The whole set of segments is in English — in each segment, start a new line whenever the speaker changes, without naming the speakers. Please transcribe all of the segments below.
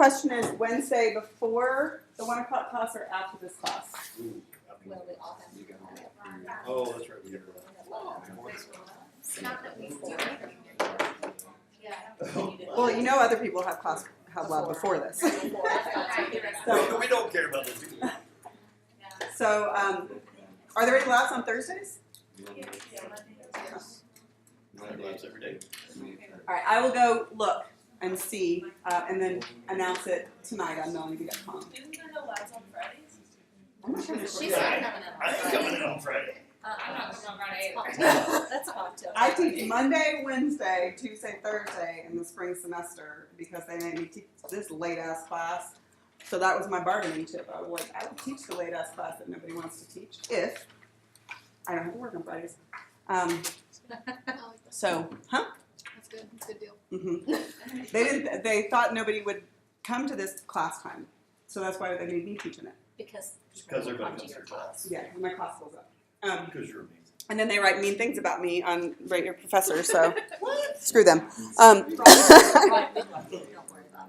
question is Wednesday before the 1 o'clock class or after this class?
Well, we all have to go.
Oh, that's right. We
Not that we do.
Well, you know other people have lab before this. So,
we don't care about this.
Are there any labs on Thursdays?
Labs every day.
All right, I will go look and see, and then announce it tonight. I'm going to get home.
Isn't there no labs on Fridays?
I'm not sure.
She's not coming in on
I ain't coming in on Friday.
I'm not coming on Friday either.
That's a cocktail.
I teach Monday, Wednesday, Tuesday, Thursday in the spring semester because they made me teach this late ass class. So that was my bargaining chip. I was like, I will teach the late ass class that nobody wants to teach if I don't have to work on Fridays. So, huh?
That's good. Good deal.
Mm-hmm. They thought nobody would come to this class time, so that's why they made me teaching it.
Because
Because everybody
come to
comes
your
to class.
class.
Yeah, my class fills up.
Because you're amazing.
And then they write mean things about me on Rate Your Professor, so screw them.
Don't worry about it.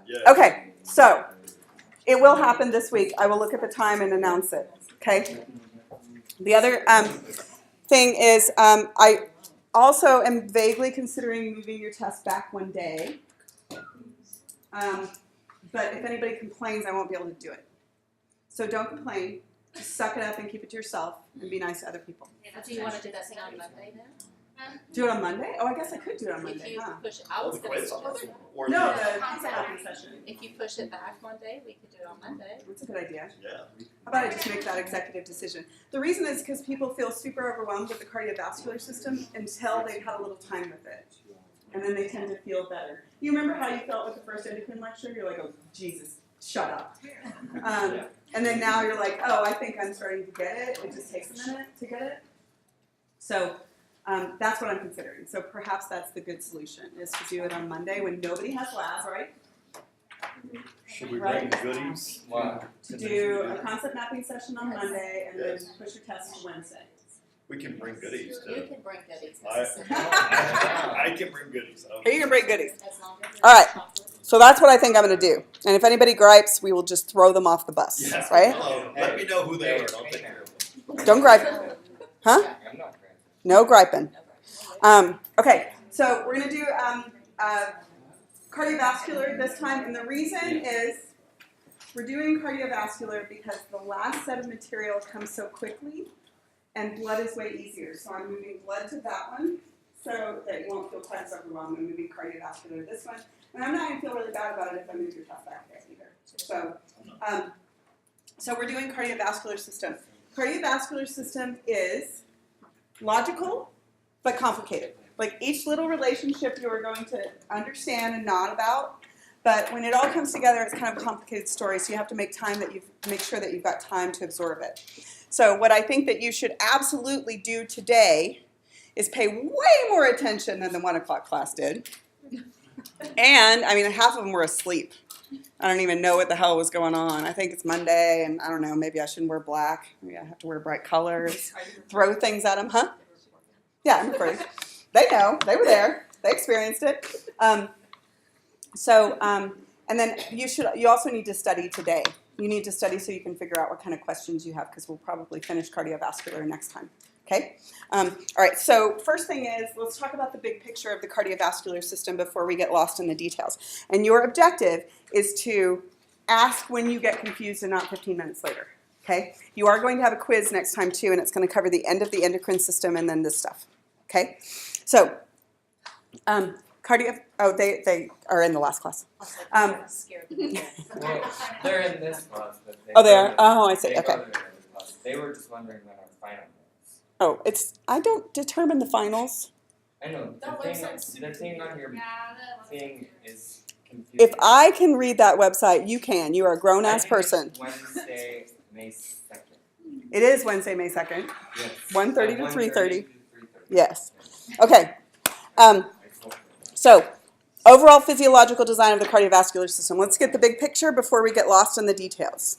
Yeah.
Okay, so it will happen this week. I will look at the time and announce it. Okay. The other thing is, I also am vaguely considering moving your test back one day. But if anybody complains, I won't be able to do it. So don't complain. Just suck it up and keep it to yourself and be nice to other people.
Do you want to do that thing on Monday then?
Do it on Monday? Oh, I guess I could do it on
If
Monday,
you
huh?
push it, I
Oh,
was
the
going
quiz
to
on
suggest.
or
No,
the,
the concept session.
If you push it back one day, we could do it on Monday.
That's a good idea.
yeah.
How about I just make that executive decision? The reason is because people feel super overwhelmed with the cardiovascular system until they've had a little time with it. And then they tend to feel better. You remember how you felt with the first endocrine lecture? You're like, oh, Jesus, shut up. And then now you're like, oh, I think I'm starting to get it. It just takes a minute to get it. So that's what I'm considering. So perhaps that's the good solution, is to do it on Monday when nobody has labs, right?
Should we bring goodies?
Wow.
To do a concept mapping session on Monday and then push your test to Wednesday.
We can bring goodies
You
too.
can bring goodies.
I can bring goodies.
Here, you can bring goodies.
As long as
All right.
chocolate.
So that's what I think I'm going to do. And if anybody gripes, we will just throw them off the bus,
Yeah.
right?
Hello. Let me know who they are. I'll take care of them.
Don't gripe. Huh?
I'm not granted.
No griping. Okay, so we're going to do cardiovascular this time. And the reason is we're doing cardiovascular because the last set of material comes so quickly and blood is way easier. So I'm moving blood to that one so that you won't feel quite so overwhelmed. I'm moving cardiovascular to this one. And I'm not going to feel really bad about it if I move your test back there either. So we're doing cardiovascular system. Cardiovascular system is logical but complicated. Like each little relationship you are going to understand and nod about, but when it all comes together, it's kind of a complicated story. So you have to make sure that you've got time to absorb it. So what I think that you should absolutely do today is pay way more attention than the 1 o'clock class did. And I mean, half of them were asleep. I don't even know what the hell was going on. I think it's Monday, and I don't know, maybe I shouldn't wear black. Maybe I have to wear bright colors, throw things at them, huh? Yeah, I'm afraid. They know. They were there. They experienced it. And then you also need to study today. You need to study so you can figure out what kind of questions you have, because we'll probably finish cardiovascular next time. Okay? All right, so first thing is, let's talk about the big picture of the cardiovascular system before we get lost in the details. And your objective is to ask when you get confused and not 15 minutes later. Okay? You are going to have a quiz next time too, and it's going to cover the end of the endocrine system and then this stuff. Okay? So, they are in the last class.
I'm scared to do that.
Well, they're in this class, but they
Oh, they are?
go to-
Oh, I see.
they go
Okay.
to the other class. They were just wondering when our final was.
Oh, I don't determine the finals.
I know,
That
the
website's super
thing on your
Yeah, that
thing is confusing.
If I can read that website, you can. You are a grown-ass
I think
person.
it's Wednesday, May 2nd.
It is Wednesday, May 2nd.
Yes.
1:30 to 3:30.
1:30 to 3:30.
Yes. Okay. So, overall physiological design of the cardiovascular system. Let's get the big picture before we get lost in the details.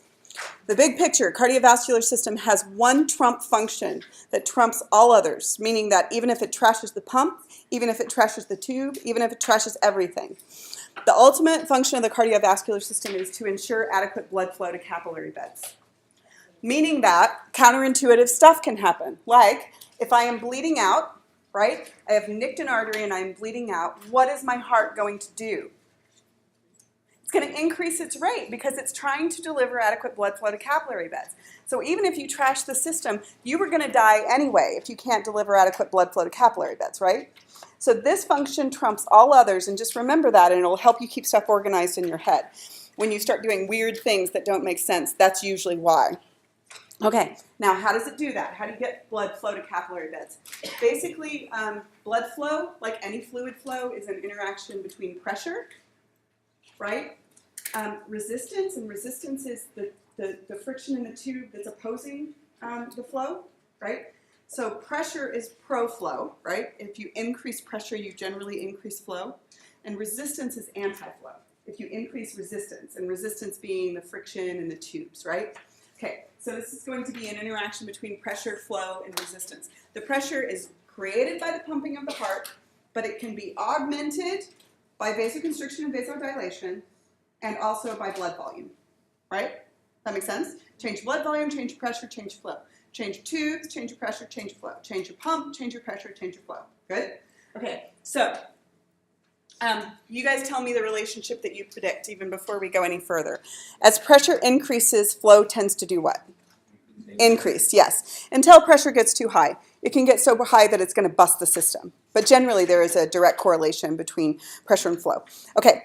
The big picture, cardiovascular system has one trump function that trumps all others, meaning that even if it trashes the pump, even if it trashes the tube, even if it trashes everything, The ultimate function of the cardiovascular system is to ensure adequate blood flow to capillary beds. Meaning that counterintuitive stuff can happen. Like, if I am bleeding out, right? I have nicked an artery and I'm bleeding out. What is my heart going to do? It's going to increase its rate because it's trying to deliver adequate blood flow to capillary beds. So even if you trash the system, you were going to die anyway if you can't deliver adequate blood flow to capillary beds, right? So this function trumps all others, and just remember that, and it'll help you keep stuff organized in your head. When you start doing weird things that don't make sense, that's usually why. Okay, now how does it do that? How do you get blood flow to capillary beds? Basically, blood flow, like any fluid flow, is an interaction between pressure, right? Resistance, and resistance is the friction in the tube that's opposing the flow, right? So pressure is pro-flow, right? If you increase pressure, you generally increase flow. And resistance is anti-flow. If you increase resistance, and resistance being the friction in the tubes, right? Okay, so this is going to be an interaction between pressure, flow, and resistance. The pressure is created by the pumping of the heart, but it can be augmented by vasoconstriction and vasodilation, and also by blood volume, right? That makes sense? Change blood volume, change pressure, change flow. Change tubes, change your pressure, change your flow. Change your pump, change your pressure, change your flow. Good? Okay, so you guys tell me the relationship that you predict even before we go any further. As pressure increases, flow tends to do what? Increase, yes. Until pressure gets too high. It can get so high that it's going to bust the system. But generally, there is a direct correlation between pressure and flow. Okay.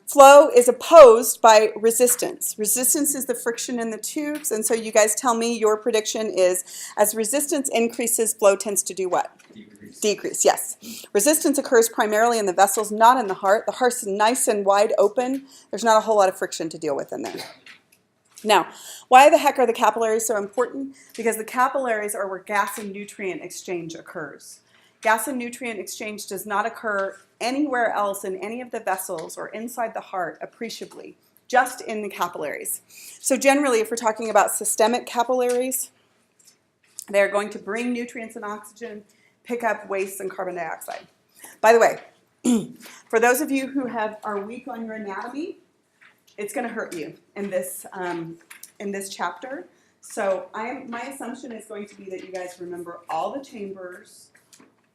Flow is opposed by resistance. Resistance is the friction in the tubes, and so you guys tell me your prediction is as resistance increases, flow tends to do what?
Decrease.
Decrease, yes. Resistance occurs primarily in the vessels, not in the heart. The heart's nice and wide open. There's not a whole lot of friction to deal with in there. Now, why the heck are the capillaries so important? Because the capillaries are where gas and nutrient exchange occurs. Gas and nutrient exchange does not occur anywhere else in any of the vessels or inside the heart appreciably, just in the capillaries. So generally, if we're talking about systemic capillaries, they're going to bring nutrients and oxygen, pick up waste and carbon dioxide. By the way, for those of you who are weak on your anatomy, it's going to hurt you in this chapter. So my assumption is going to be that you guys remember all the chambers,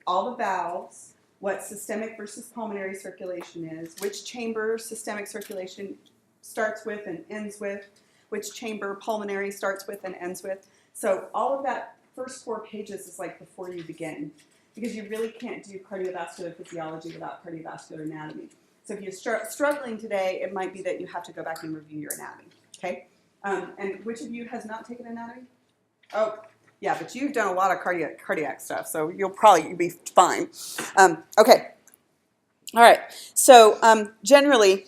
all the valves, what systemic versus pulmonary circulation is, which chamber systemic circulation starts with and ends with, which chamber pulmonary starts with and ends with. So all of that first 4 pages is like before you begin, because you really can't do cardiovascular physiology without cardiovascular anatomy. So if you're struggling today, it might be that you have to go back and review your anatomy, okay? And which of you has not taken anatomy? Oh, yeah, but you've done a lot of cardiac stuff, so you'll probably be fine. Okay. All right. So generally,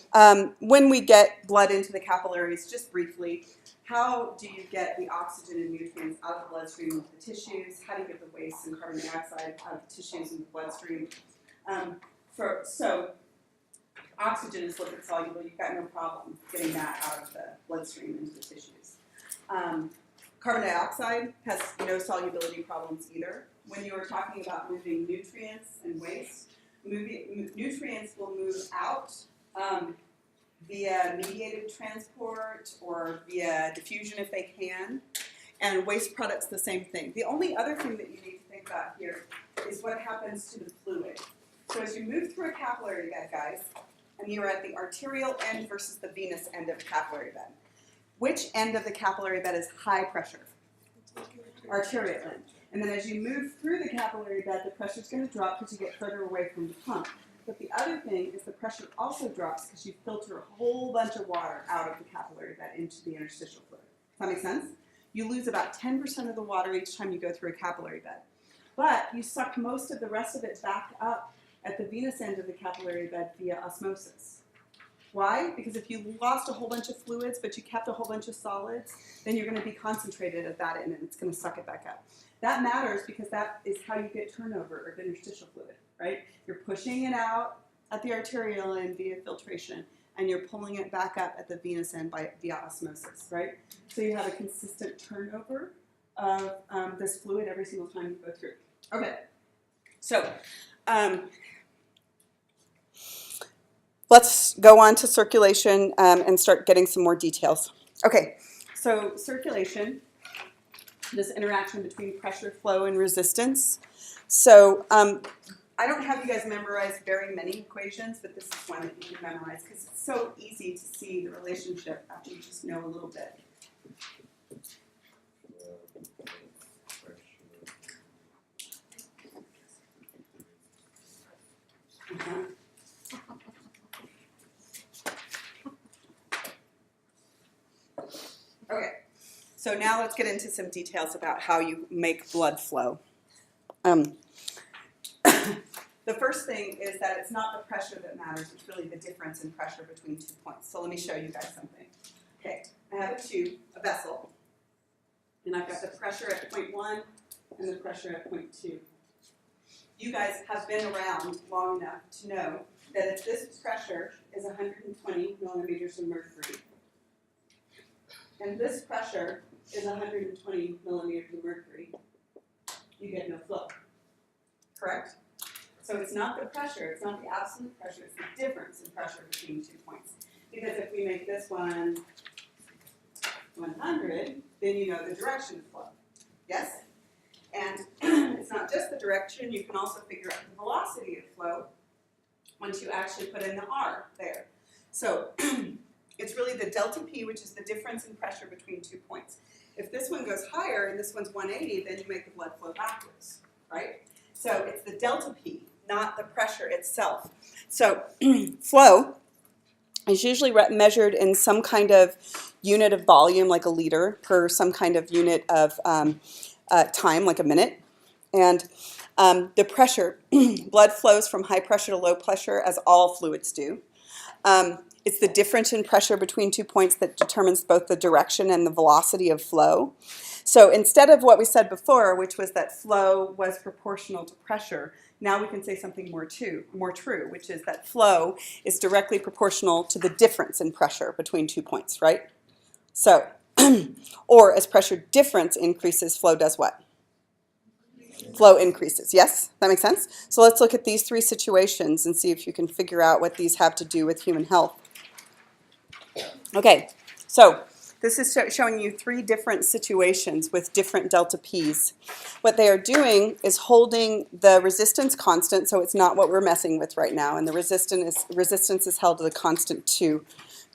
when we get blood into the capillaries, just briefly, how do you get the oxygen and nutrients out of the bloodstream into the tissues? How do you get the waste and carbon dioxide out of the tissues and the bloodstream? So oxygen is lipid soluble. You've got no problem getting that out of the bloodstream into the tissues. Carbon dioxide has no solubility problems either. When you are talking about moving nutrients and waste, nutrients will move out via mediated transport or via diffusion if they can, and waste products the same thing. The only other thing that you need to think about here is what happens to the fluid. So as you move through a capillary bed, guys, and you're at the arterial end versus the venous end of the capillary bed, which end of the capillary bed is high pressure? Arterial end. And then as you move through the capillary bed, the pressure is going to drop because you get further away from the pump. But the other thing is the pressure also drops because you filter a whole bunch of water out of the capillary bed into the interstitial fluid. Does that make sense? You lose about 10% of the water each time you go through a capillary bed. But you suck most of the rest of it back up at the venous end of the capillary bed via osmosis. Why? Because if you lost a whole bunch of fluids, but you kept a whole bunch of solids, then you're going to be concentrated at that end, and it's going to suck it back up. That matters because that is how you get turnover of interstitial fluid, right? You're pushing it out at the arterial end via filtration, and you're pulling it back up at the venous end via osmosis, right? So you have a consistent turnover of this fluid every single time you go through. Okay, so let's go on to circulation and start getting some more details. Okay, so circulation, this interaction between pressure, flow, and resistance. So I don't have you guys memorize very many equations, but this is one that you can memorize because it's so easy to see the relationship after you just know a little bit. Uh-huh. Okay, so now let's get into some details about how you make blood flow. The first thing is that it's not the pressure that matters, it's really the difference in pressure between 2 points. So let me show you guys something. Okay, I have a tube, a vessel, and I've got the pressure at point 1 and the pressure at point 2. You guys have been around long enough to know that if this pressure is 120 millimeters of mercury, and this pressure is 120 millimeters of mercury, you get no flow. Correct? So it's not the pressure, it's not the absolute pressure, it's the difference in pressure between 2 points. Because if we make this one 100, then you know the direction of flow. Yes? And it's not just the direction, you can also figure out the velocity of flow once you actually put in the R there. So it's really the delta P, which is the difference in pressure between 2 points. If this one goes higher and this one's 180, then you make the blood flow backwards, right? So it's the delta P, not the pressure itself. So flow is usually measured in some kind of unit of volume, like a liter, per some kind of unit of time, like a minute. And the pressure, blood flows from high pressure to low pressure, as all fluids do. It's the difference in pressure between 2 points that determines both the direction and the velocity of flow. So instead of what we said before, which was that flow was proportional to pressure, now we can say something more true, which is that flow is directly proportional to the difference in pressure between 2 points, right? So, or as pressure difference increases, flow does what? Flow increases. Yes? That makes sense? So let's look at these 3 situations and see if you can figure out what these have to do with human health. Okay, so this is showing you 3 different situations with different delta P's. What they are doing is holding the resistance constant, so it's not what we're messing with right now, and the resistance is held to the constant 2.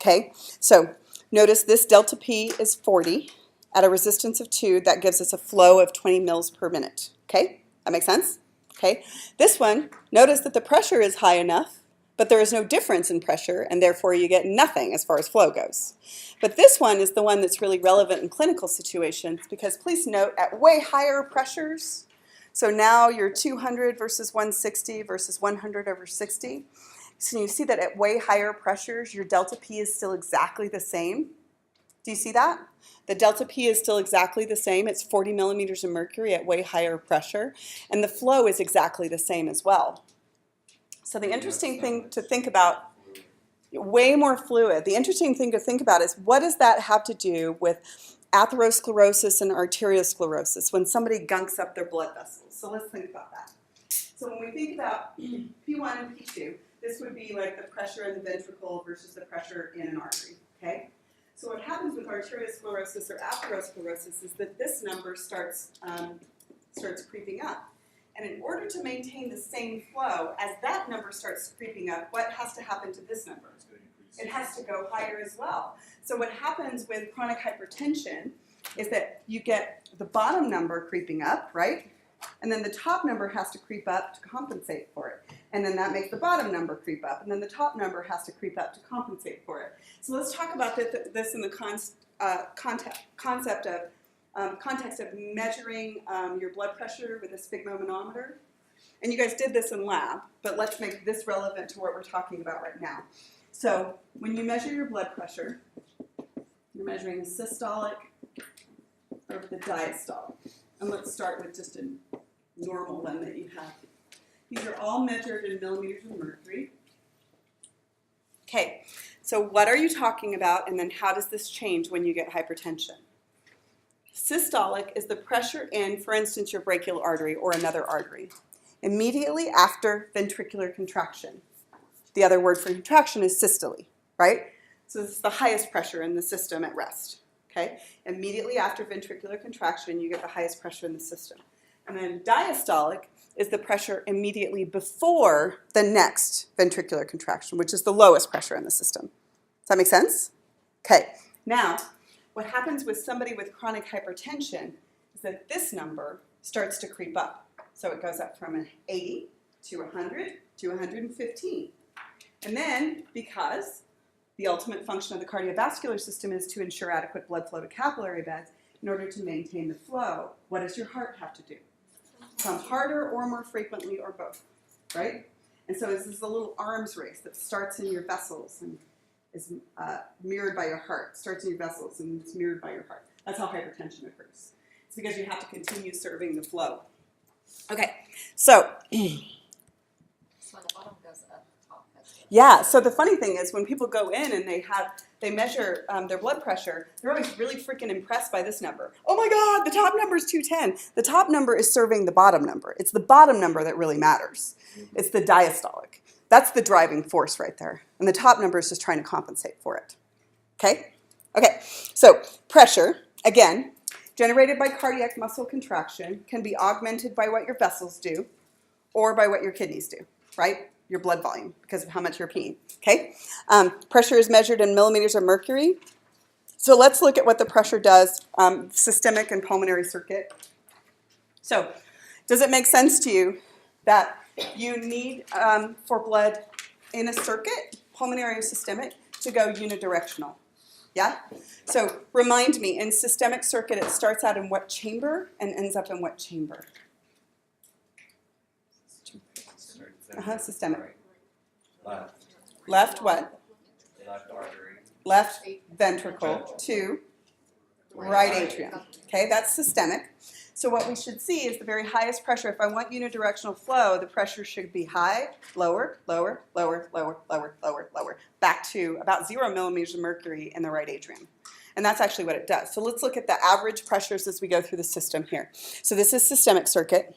Okay, so notice this delta P is 40 at a resistance of 2. That gives us a flow of 20 mils per minute. Okay, that makes sense? Okay, this one, notice that the pressure is high enough, but there is no difference in pressure, and therefore you get nothing as far as flow goes. But this one is the one that's really relevant in clinical situations, because please note, at way higher pressures, so now you're 200 versus 160 versus 100 over 60, so you see that at way higher pressures, your delta P is still exactly the same. Do you see that? The delta P is still exactly the same. It's 40 millimeters of mercury at way higher pressure, and the flow is exactly the same as well. So the interesting thing to think about, way more fluid, the interesting thing to think about is what does that have to do with atherosclerosis and arteriosclerosis when somebody gunks up their blood vessels? So let's think about that. So when we think about P1 and P2, this would be like the pressure in the ventricle versus the pressure in an artery, okay? So what happens with arteriosclerosis or atherosclerosis is that this number starts creeping up. And in order to maintain the same flow, as that number starts creeping up, what has to happen to this number? It has to go higher as well. So what happens with chronic hypertension is that you get the bottom number creeping up, right? And then the top number has to creep up to compensate for it. And then that makes the bottom number creep up. And then the top number has to creep up to compensate for it. So let's talk about this in the context of measuring your blood pressure with a sphygmomanometer. And you guys did this in lab, but let's make this relevant to what we're talking about right now. So when you measure your blood pressure, you're measuring the systolic or the diastolic. And let's start with just a normal one that you have. These are all measured in millimeters of mercury. Okay, so what are you talking about, and then how does this change when you get hypertension? Systolic is the pressure in, for instance, your brachial artery or another artery, immediately after ventricular contraction. The other word for contraction is systole, right? So this is the highest pressure in the system at rest, okay? Immediately after ventricular contraction, you get the highest pressure in the system. And then diastolic is the pressure immediately before the next ventricular contraction, which is the lowest pressure in the system. Does that make sense? Okay, now, what happens with somebody with chronic hypertension is that this number starts to creep up. So it goes up from an 80 to 100 to 115. And then, because the ultimate function of the cardiovascular system is to ensure adequate blood flow to capillary beds, in order to maintain the flow, what does your heart have to do? Pump harder or more frequently or both, right? And so this is a little arms race that starts in your vessels and is mirrored by your heart. Starts in your vessels and is mirrored by your heart. That's how hypertension occurs. It's because you have to continue serving the flow. Okay, so
So when the bottom goes up, the top goes down.
yeah, so the funny thing is when people go in and they measure their blood pressure, they're always really freaking impressed by this number. Oh my God, the top number is 210. The top number is serving the bottom number. It's the bottom number that really matters. It's the diastolic. That's the driving force right there. And the top number is just trying to compensate for it. Okay? Okay, so pressure, again, generated by cardiac muscle contraction, can be augmented by what your vessels do or by what your kidneys do, right? Your blood volume, because of how much you're peeing, okay? Pressure is measured in millimeters of mercury. So let's look at what the pressure does, systemic and pulmonary circuit. So does it make sense to you that you need, for blood in a circuit, pulmonary or systemic, to go unidirectional? Yeah? So remind me, in systemic circuit, it starts out in what chamber and ends up in what chamber? Systemic.
Left.
Left what?
Left artery.
Left ventricle to right atrium. Okay, that's systemic. So what we should see is the very highest pressure. If I want unidirectional flow, the pressure should be high, lower, lower, lower, lower, lower, lower, lower, back to about 0 millimeters of mercury in the right atrium. And that's actually what it does. So let's look at the average pressures as we go through the system here. So this is systemic circuit.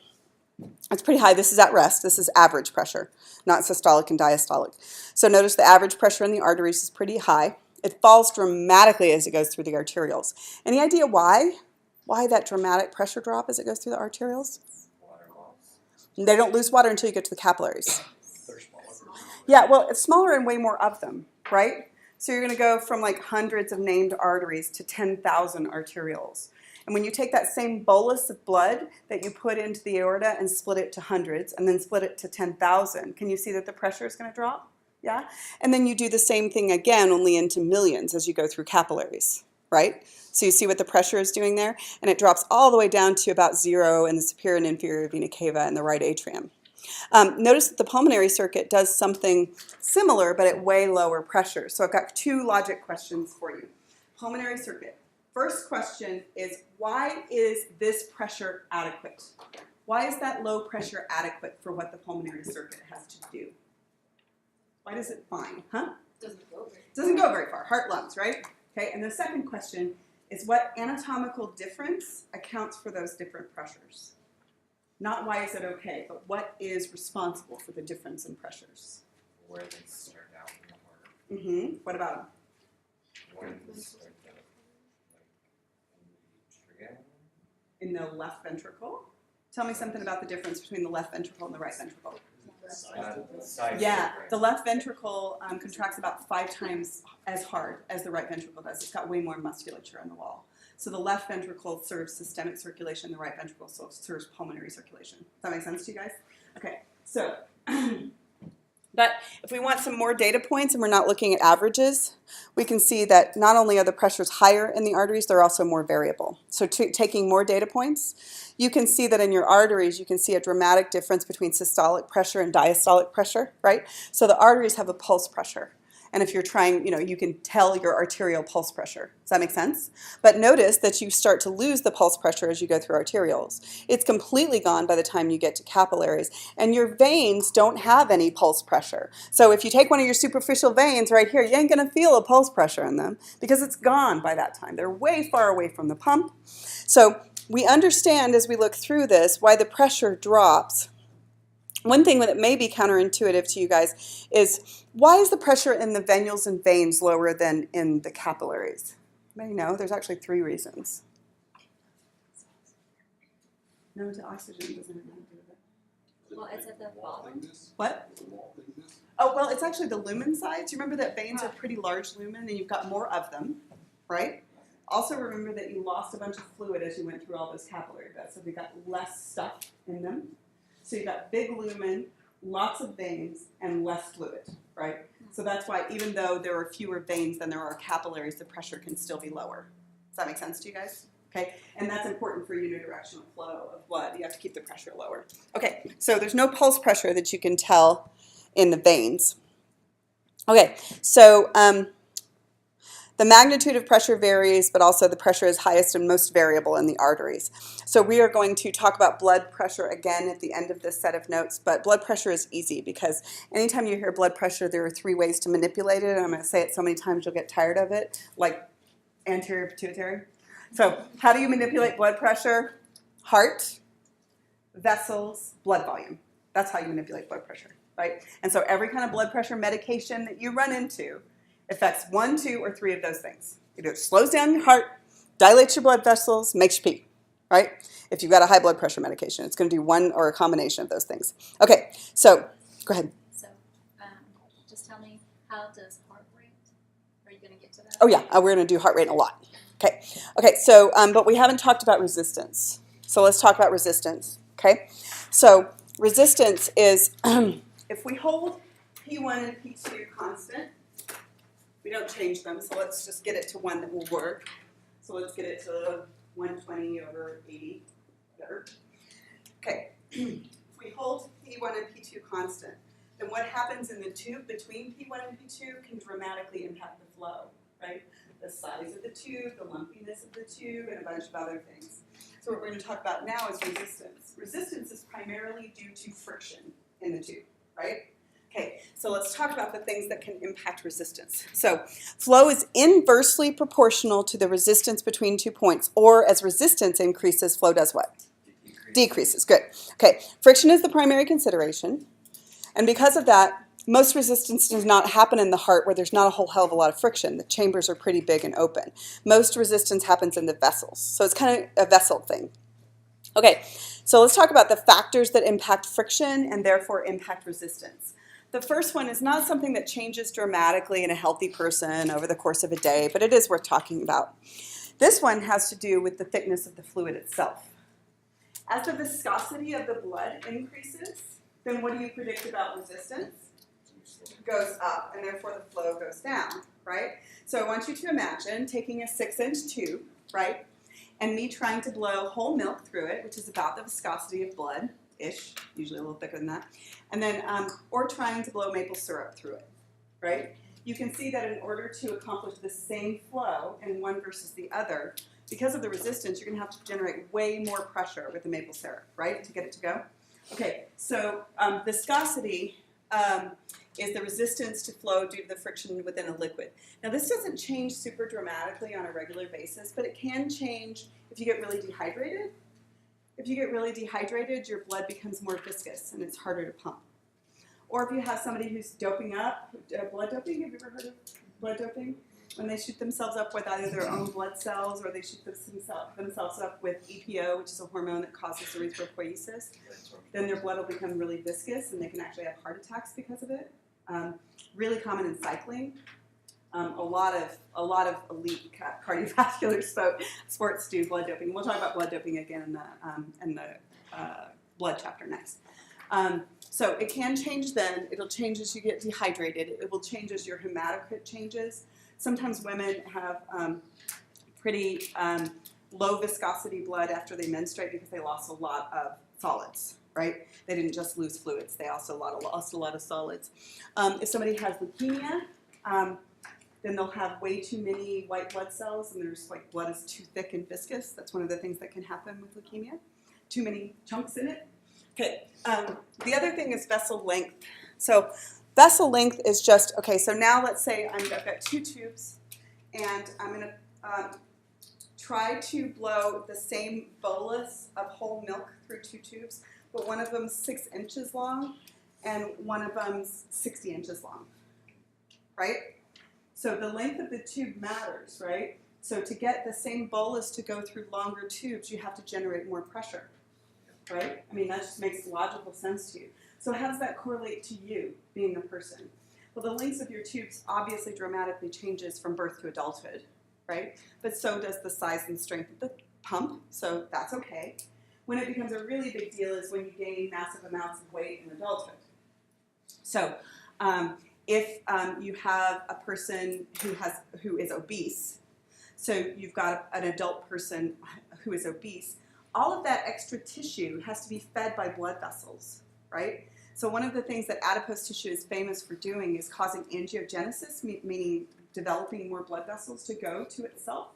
It's pretty high. This is at rest. This is average pressure, not systolic and diastolic. So notice the average pressure in the arteries is pretty high. It falls dramatically as it goes through the arterioles. Any idea why? Why that dramatic pressure drop as it goes through the arterioles?
Water loss.
They don't lose water until you get to the capillaries.
They're smaller.
Yeah, well, it's smaller and way more of them, right? So you're going to go from like hundreds of named arteries to 10,000 arterioles. And when you take that same bolus of blood that you put into the aorta and split it to hundreds and then split it to 10,000, can you see that the pressure is going to drop? Yeah? And then you do the same thing again, only into millions as you go through capillaries, right? So you see what the pressure is doing there? And it drops all the way down to about 0 in the superior and inferior vena cava and the right atrium. Notice that the pulmonary circuit does something similar, but at way lower pressure. So I've got 2 logic questions for you. Pulmonary circuit. First question is, why is this pressure adequate? Why is that low pressure adequate for what the pulmonary circuit has to do? Why does it fine, huh?
Doesn't go very.
Doesn't go very far. Heart, lungs, right? Okay, and the second question is, what anatomical difference accounts for those different pressures? Not why is it okay, but what is responsible for the difference in pressures?
Where they start out in the heart.
What about them?
When they start out, like, in the atrium.
In the left ventricle? Tell me something about the difference between the left ventricle and the right ventricle.
The size
Yeah,
difference.
the left ventricle contracts about 5 times as hard as the right ventricle does. It's got way more musculature on the wall. So the left ventricle serves systemic circulation, the right ventricle serves pulmonary circulation. Does that make sense to you guys? Okay, so, but if we want some more data points and we're not looking at averages, we can see that not only are the pressures higher in the arteries, they're also more variable. So taking more data points, you can see that in your arteries, you can see a dramatic difference between systolic pressure and diastolic pressure, right? So the arteries have a pulse pressure. And if you're trying, you can tell your arterial pulse pressure. Does that make sense? But notice that you start to lose the pulse pressure as you go through arterioles. It's completely gone by the time you get to capillaries. And your veins don't have any pulse pressure. So if you take one of your superficial veins right here, you ain't going to feel a pulse pressure in them because it's gone by that time. They're way far away from the pump. So we understand as we look through this why the pressure drops one thing that may be counterintuitive to you guys is, why is the pressure in the venules and veins lower than in the capillaries? You may know there's actually 3 reasons. No, the oxygen doesn't have anything to do with it.
Well, it's at the bottom.
What? Oh, well, it's actually the lumen sides. You remember that veins are pretty large lumen and you've got more of them, right? Also remember that you lost a bunch of fluid as you went through all those capillary beds, so we got less stuff in them. So you've got big lumen, lots of veins, and less fluid, right? So that's why even though there are fewer veins than there are capillaries, the pressure can still be lower. Does that make sense to you guys? Okay, and that's important for unidirectional flow of blood. You have to keep the pressure lower. Okay, so there's no pulse pressure that you can tell in the veins. Okay, so the magnitude of pressure varies, but also the pressure is highest and most variable in the arteries. So we are going to talk about blood pressure again at the end of this set of notes, but blood pressure is easy because anytime you hear blood pressure, there are 3 ways to manipulate it, and I'm going to say it so many times you'll get tired of it, like anterior pituitary. So how do you manipulate blood pressure? Heart, vessels, blood volume. That's how you manipulate blood pressure, right? And so every kind of blood pressure medication that you run into affects 1, 2, or 3 of those things. Either it slows down your heart, dilates your blood vessels, makes you pee, right? If you've got a high blood pressure medication, it's going to do one or a combination of those things. Okay, so go ahead.
So, just tell me, how does heart rate? Are you going to get to that?
Oh yeah, we're going to do heart rate a lot. Okay, so, but we haven't talked about resistance. So let's talk about resistance, okay? So resistance is, if we hold P1 and P2 constant, we don't change them, so let's just get it to one that will work. So let's get it to 120 over 80, whatever. Okay, if we hold P1 and P2 constant, then what happens in the tube between P1 and P2 can dramatically impact the flow, right? The size of the tube, the lumpiness of the tube, and a bunch of other things. So what we're going to talk about now is resistance. Resistance is primarily due to friction in the tube, right? Okay, so let's talk about the things that can impact resistance. So flow is inversely proportional to the resistance between 2 points, or as resistance increases, flow does what? Decreases, good. Okay, friction is the primary consideration, and because of that, most resistance does not happen in the heart where there's not a whole hell of a lot of friction. The chambers are pretty big and open. Most resistance happens in the vessels, so it's kind of a vessel thing. Okay, so let's talk about the factors that impact friction and therefore impact resistance. The first one is not something that changes dramatically in a healthy person over the course of a day, but it is worth talking about. This one has to do with the thickness of the fluid itself. As the viscosity of the blood increases, then what do you predict about resistance? Goes up, and therefore the flow goes down, right? So I want you to imagine taking a 6-inch tube, right, and me trying to blow whole milk through it, which is about the viscosity of blood-ish, usually a little thicker than that, and then, or trying to blow maple syrup through it, right? You can see that in order to accomplish the same flow in one versus the other, because of the resistance, you're going to have to generate way more pressure with the maple syrup, right, to get it to go? Okay, so viscosity is the resistance to flow due to the friction within a liquid. Now this doesn't change super dramatically on a regular basis, but it can change if you get really dehydrated. If you get really dehydrated, your blood becomes more viscous and it's harder to pump. Or if you have somebody who's doping up, blood doping, have you ever heard of blood doping? When they shoot themselves up with either their own blood cells or they shoot themselves up with EPO, which is a hormone that causes erythropoiesis, then their blood will become really viscous and they can actually have heart attacks because of it. Really common in cycling. A lot of elite cardiovascular sports do blood doping. We'll talk about blood doping again in the blood chapter next. So it can change then. It'll change as you get dehydrated. It will change as your hematocrit changes. Sometimes women have pretty low viscosity blood after they menstruate because they lost a lot of solids, right? They didn't just lose fluids. They also lost a lot of solids. If somebody has leukemia, then they'll have way too many white blood cells and there's like blood is too thick and viscous. That's one of the things that can happen with leukemia. Too many chunks in it. Okay, the other thing is vessel length. So vessel length is just, okay, so now let's say I've got 2 tubes and I'm going to try to blow the same bolus of whole milk through 2 tubes. but one of them's 6 inches long, and one of them's 60 inches long, right? So the length of the tube matters, right? So to get the same bolus to go through longer tubes, you have to generate more pressure, right? I mean, that just makes logical sense to you. So how does that correlate to you being a person? Well, the lengths of your tubes obviously dramatically changes from birth to adulthood, right? But so does the size and strength of the pump, so that's okay. When it becomes a really big deal is when you gain massive amounts of weight in adulthood. So if you have a person who is obese, so you've got an adult person who is obese, all of that extra tissue has to be fed by blood vessels, right? So one of the things that adipose tissue is famous for doing is causing angiogenesis, meaning developing more blood vessels to go to itself.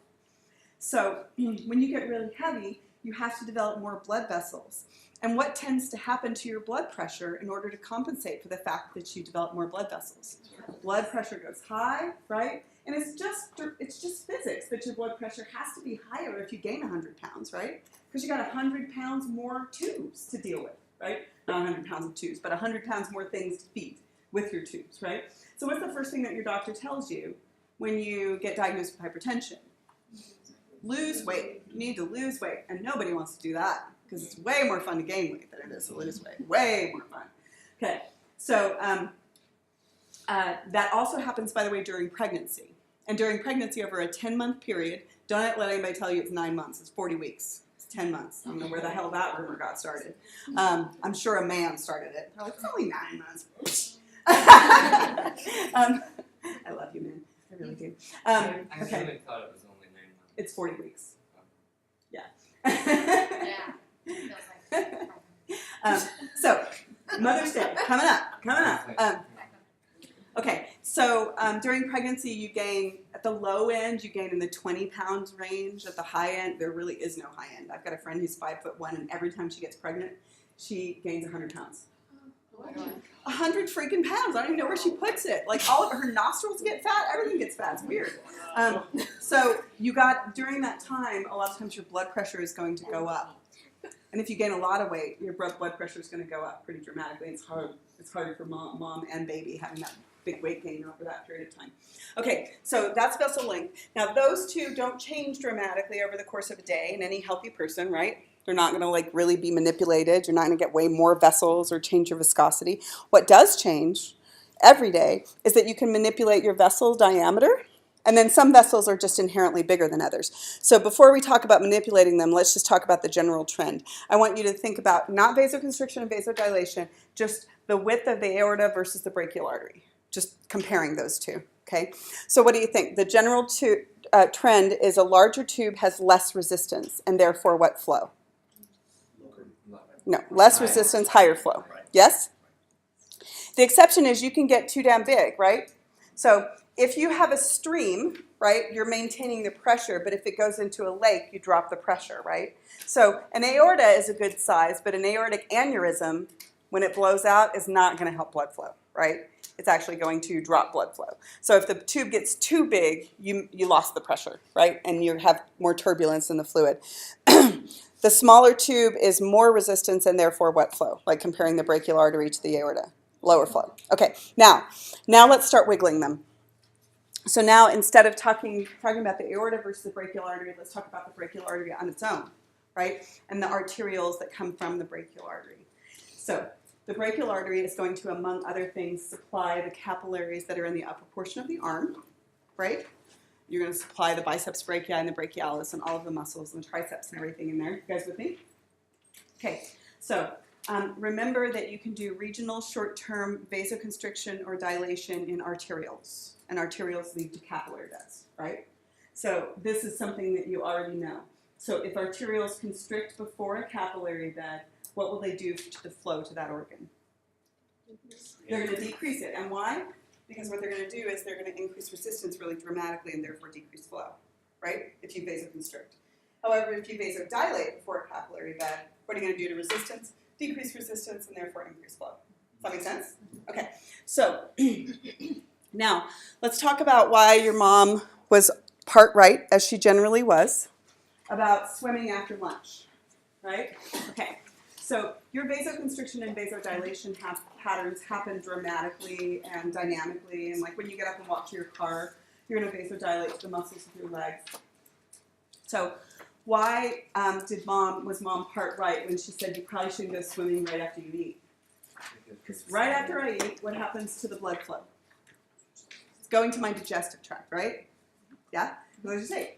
So when you get really heavy, you have to develop more blood vessels. And what tends to happen to your blood pressure in order to compensate for the fact that you develop more blood vessels? Blood pressure goes high, right? And it's just physics that your blood pressure has to be higher if you gain 100 pounds, right? Because you got 100 pounds more tubes to deal with, right? Not 100 pounds of tubes, but 100 pounds more things to feed with your tubes, right? So what's the first thing that your doctor tells you when you get diagnosed with hypertension? Lose weight. You need to lose weight. And nobody wants to do that because it's way more fun to gain weight than it is to lose weight. Way more fun. Okay, so that also happens, by the way, during pregnancy. And during pregnancy, over a 10-month period, don't let anybody tell you it's 9 months. It's 40 weeks. It's 10 months. I don't know where the hell that rumor got started. I'm sure a man started it. They're like, it's only 9 months. I love you, man. I really do.
I
Okay.
really thought it was only 9 months.
It's 40 weeks. Yeah.
Yeah.
So, Mother's Day, coming up. Okay, so during pregnancy, you gain, at the low end, you gain in the 20 pounds range. At the high end, there really is no high end. I've got a friend who's 5'1", and every time she gets pregnant, she gains 100 pounds.
Oh my God.
100 freaking pounds. I don't even know where she puts it. Like, all of her nostrils get fat. Everything gets fat. It's weird. So you got, during that time, a lot of times your blood pressure is going to go up. And if you gain a lot of weight, your blood pressure is going to go up pretty dramatically. It's hard. It's harder for mom and baby having that big weight gain over that period of time. Okay, so that's vessel length. Now, those two don't change dramatically over the course of a day in any healthy person, right? They're not going to like really be manipulated. You're not going to get way more vessels or change your viscosity. What does change every day is that you can manipulate your vessel diameter, and then some vessels are just inherently bigger than others. So before we talk about manipulating them, let's just talk about the general trend. I want you to think about not vasoconstriction and vasodilation, just the width of the aorta versus the brachial artery, just comparing those two, okay? So what do you think? The general trend is a larger tube has less resistance, and therefore what flow? No, less resistance, higher flow. Yes? The exception is you can get too damn big, right? So if you have a stream, right, you're maintaining the pressure, but if it goes into a lake, you drop the pressure, right? So an aorta is a good size, but an aortic aneurysm, when it blows out, is not going to help blood flow, right? It's actually going to drop blood flow. So if the tube gets too big, you lost the pressure, right? And you have more turbulence in the fluid. The smaller tube is more resistance and therefore what flow? Like comparing the brachial artery to the aorta. Lower flow. Okay, now let's start wiggling them. So now instead of talking about the aorta versus the brachial artery, let's talk about the brachial artery on its own, right? And the arterioles that come from the brachial artery. So the brachial artery is going to, among other things, supply the capillaries that are in the upper portion of the arm, right? You're going to supply the biceps brachii and the brachialis and all of the muscles and the triceps and everything in there. You guys with me? Okay, so remember that you can do regional short-term vasoconstriction or dilation in arterioles, and arterioles lead to capillary beds, right? So this is something that you already know. So if arterioles constrict before a capillary bed, what will they do to the flow to that organ? They're going to decrease it. And why? Because what they're going to do is they're going to increase resistance really dramatically and therefore decrease flow, right? If you vasoconstrict. However, if you vasodilate before a capillary bed, what are you going to do to resistance? Decrease resistance and therefore increase flow. Does that make sense? Okay. So now let's talk about why your mom was part right, as she generally was, about swimming after lunch, right? Okay. So your vasoconstriction and vasodilation patterns happen dramatically and dynamically. And like when you get up and walk to your car, you're going to vasodilate the muscles of your legs. So why was mom part right when she said you probably shouldn't go swimming right after you eat? Because right after I eat, what happens to the blood flow? It's going to my digestive tract, right? Yeah? What did you say?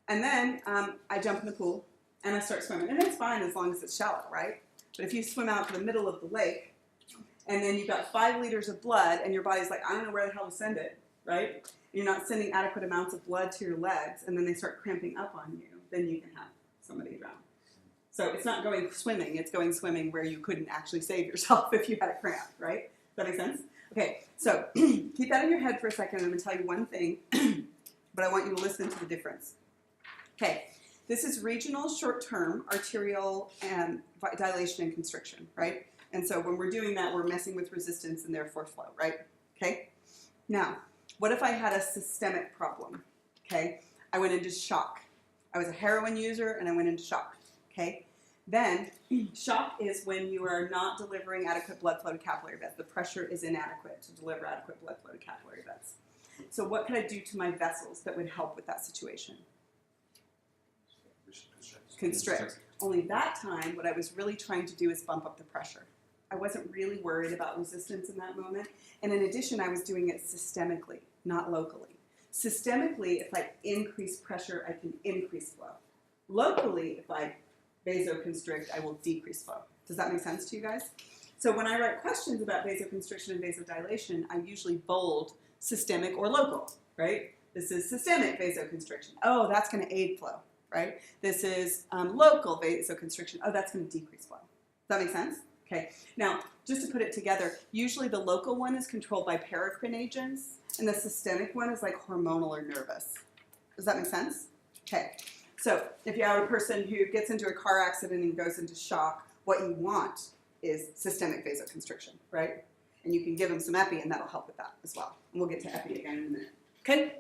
And then I jump in the pool and I start swimming. And it's fine as long as it's shallow, right? But if you swim out to the middle of the lake and then you've got 5 liters of blood and your body's like, I don't know where the hell to send it, right? And you're not sending adequate amounts of blood to your legs and then they start cramping up on you, then you can have somebody drown. So it's not going swimming, it's going swimming where you couldn't actually save yourself if you had a cramp, right? Does that make sense? Okay, so keep that in your head for a second. I'm going to tell you one thing, but I want you to listen to the difference. Okay, this is regional short-term arterial and dilation and constriction, right? And so when we're doing that, we're messing with resistance and therefore flow, right? Okay? Now, what if I had a systemic problem? Okay? I went into shock. I was a heroin user and I went into shock. Okay? Then, shock is when you are not delivering adequate blood flow to capillary beds. The pressure is inadequate to deliver adequate blood flow to capillary beds. So what could I do to my vessels that would help with that situation? Constrict. Only that time, what I was really trying to do is bump up the pressure. I wasn't really worried about resistance in that moment. And in addition, I was doing it systemically, not locally. Systemically, if I increase pressure, I can increase flow. Locally, if I vasoconstrict, I will decrease flow. Does that make sense to you guys? So when I write questions about vasoconstriction and vasodilation, I usually bold systemic or local, right? This is systemic vasoconstriction. Oh, that's going to aid flow, right? This is local vasoconstriction. Oh, that's going to decrease flow. Does that make sense? Okay. Now, just to put it together, usually the local one is controlled by paracrine agents, and the systemic one is like hormonal or nervous. Does that make sense? Okay. So if you have a person who gets into a car accident and goes into shock, what you want is systemic vasoconstriction, right? And you can give them some epi, and that'll help with that as well. And we'll get to epi again in a minute. Okay?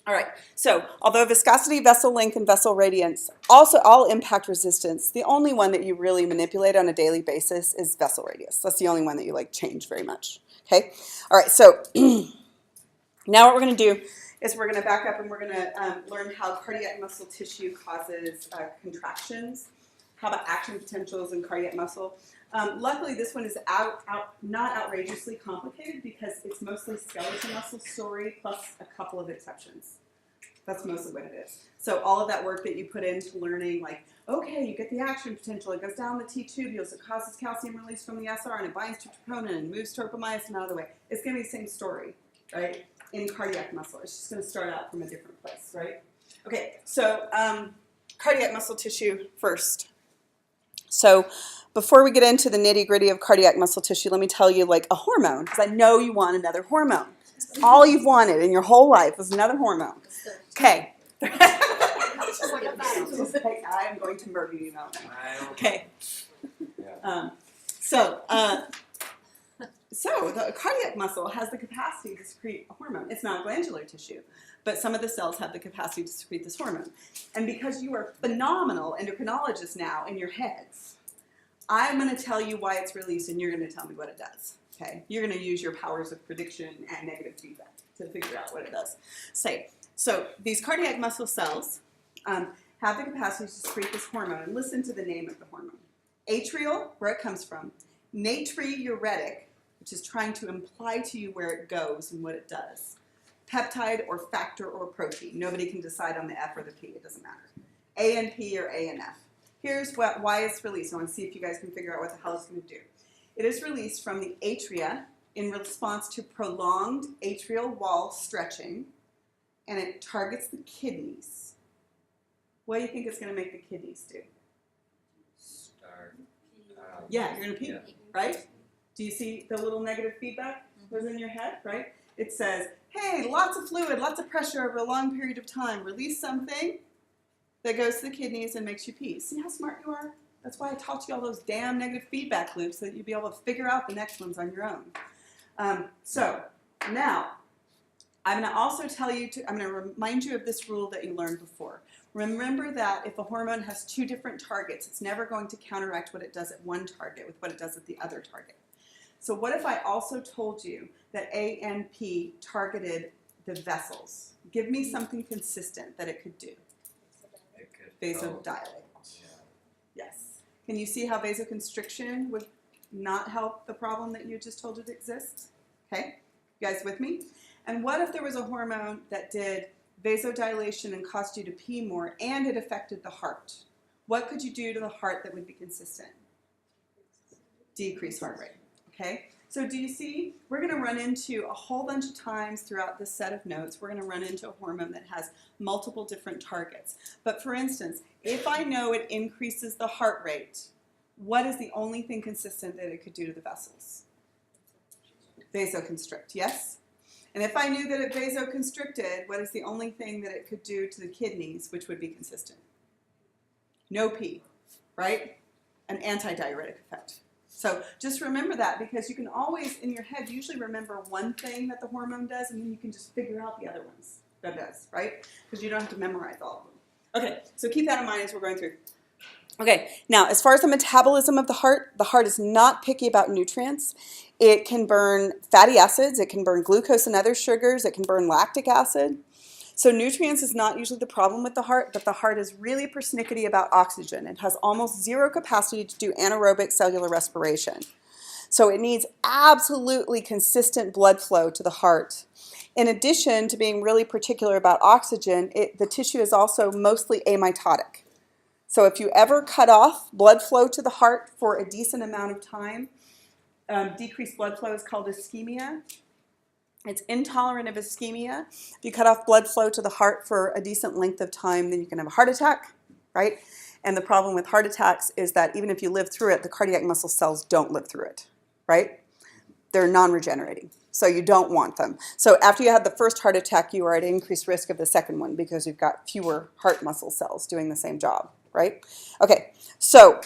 All right. So although viscosity, vessel length, and vessel radiance also all impact resistance, the only one that you really manipulate on a daily basis is vessel radius. That's the only one that you like change very much. Okay? All right. So now what we're going to do is we're going to back up and we're going to learn how cardiac muscle tissue causes contractions, how about action potentials in cardiac muscle. Luckily, this one is not outrageously complicated because it's mostly skeletal muscle story plus a couple of exceptions. That's mostly what it is. So all of that work that you put into learning, like, okay, you get the action potential, it goes down the T-tubules, it causes calcium release from the SR, and it binds to troponin and moves tropomyosin out of the way. It's going to be the same story, right? In cardiac muscle. It's just going to start out from a different place, right? Okay, so cardiac muscle tissue first. So before we get into the nitty-gritty of cardiac muscle tissue, let me tell you like a hormone, because I know you want another hormone. All you've wanted in your whole life was another hormone. Okay. I am going to murder you now. Okay. So the cardiac muscle has the capacity to secrete a hormone. It's not glandular tissue, but some of the cells have the capacity to secrete this hormone. And because you are phenomenal endocrinologists now in your heads, I'm going to tell you why it's released, and you're going to tell me what it does. Okay? You're going to use your powers of prediction and negative feedback to figure out what it does. So these cardiac muscle cells have the capacity to secrete this hormone. And listen to the name of the hormone. Atrial, where it comes from. Natriuretic, which is trying to imply to you where it goes and what it does. Peptide or factor or protein. Nobody can decide on the F or the P. It doesn't matter. ANP or ANF. Here's why it's released. I want to see if you guys can figure out what the hell it's going to do. It is released from the atria in response to prolonged atrial wall stretching, and it targets the kidneys. What do you think it's going to make the kidneys do? Yeah, you're going to pee, right? Do you see the little negative feedback that was in your head, right? It says, hey, lots of fluid, lots of pressure over a long period of time. Release something that goes to the kidneys and makes you pee. See how smart you are? That's why I taught you all those damn negative feedback loops so that you'd be able to figure out the next ones on your own. So now, I'm going to also tell you I'm going to remind you of this rule that you learned before. Remember that if a hormone has two different targets, it's never going to counteract what it does at one target with what it does at the other target. So what if I also told you that ANP targeted the vessels? Give me something consistent that it could do.
It could
Vasodilate.
Yeah.
Yes. Can you see how vasoconstriction would not help the problem that you just told it exists? Okay, you guys with me? And what if there was a hormone that did vasodilation and caused you to pee more and it affected the heart? What could you do to the heart that would be consistent? Decrease heart rate, okay? So do you see, we're gonna run into a whole bunch of times throughout this set of notes, we're gonna run into a hormone that has multiple different targets. But for instance, if I know it increases the heart rate, what is the only thing consistent that it could do to the vessels? Vasoconstrict, yes? And if I knew that it vasoconstricted, what is the only thing that it could do to the kidneys, which would be consistent? No pee, right? An antidiuretic effect. So just remember that, because you can always, in your head, usually remember one thing that the hormone does, and then you can just figure out the other ones that it does, right? Because you don't have to memorize all of them. Okay, so keep that in mind as we're going through. Okay, now as far as the metabolism of the heart is not picky about nutrients. It can burn fatty acids, it can burn glucose and other sugars, it can burn lactic acid. So nutrients is not usually the problem with the heart, but the heart is really persnickety about oxygen. It has almost zero capacity to do anaerobic cellular respiration. So it needs absolutely consistent blood flow to the heart. In addition to being really particular about oxygen, the tissue is also mostly amitotic. So if you ever cut off blood flow to the heart for a decent amount of time, decreased blood flow is called ischemia. It's intolerant of ischemia. If you cut off blood flow to the heart for a decent length of time, then you can have a heart attack, right? And the problem with heart attacks is that even if you live through it, the cardiac muscle cells don't live through it, right? They're non-regenerating, so you don't want them. So after you had the first heart attack, you are at increased risk of the second one because you've got fewer heart muscle cells doing the same job, right? Okay, so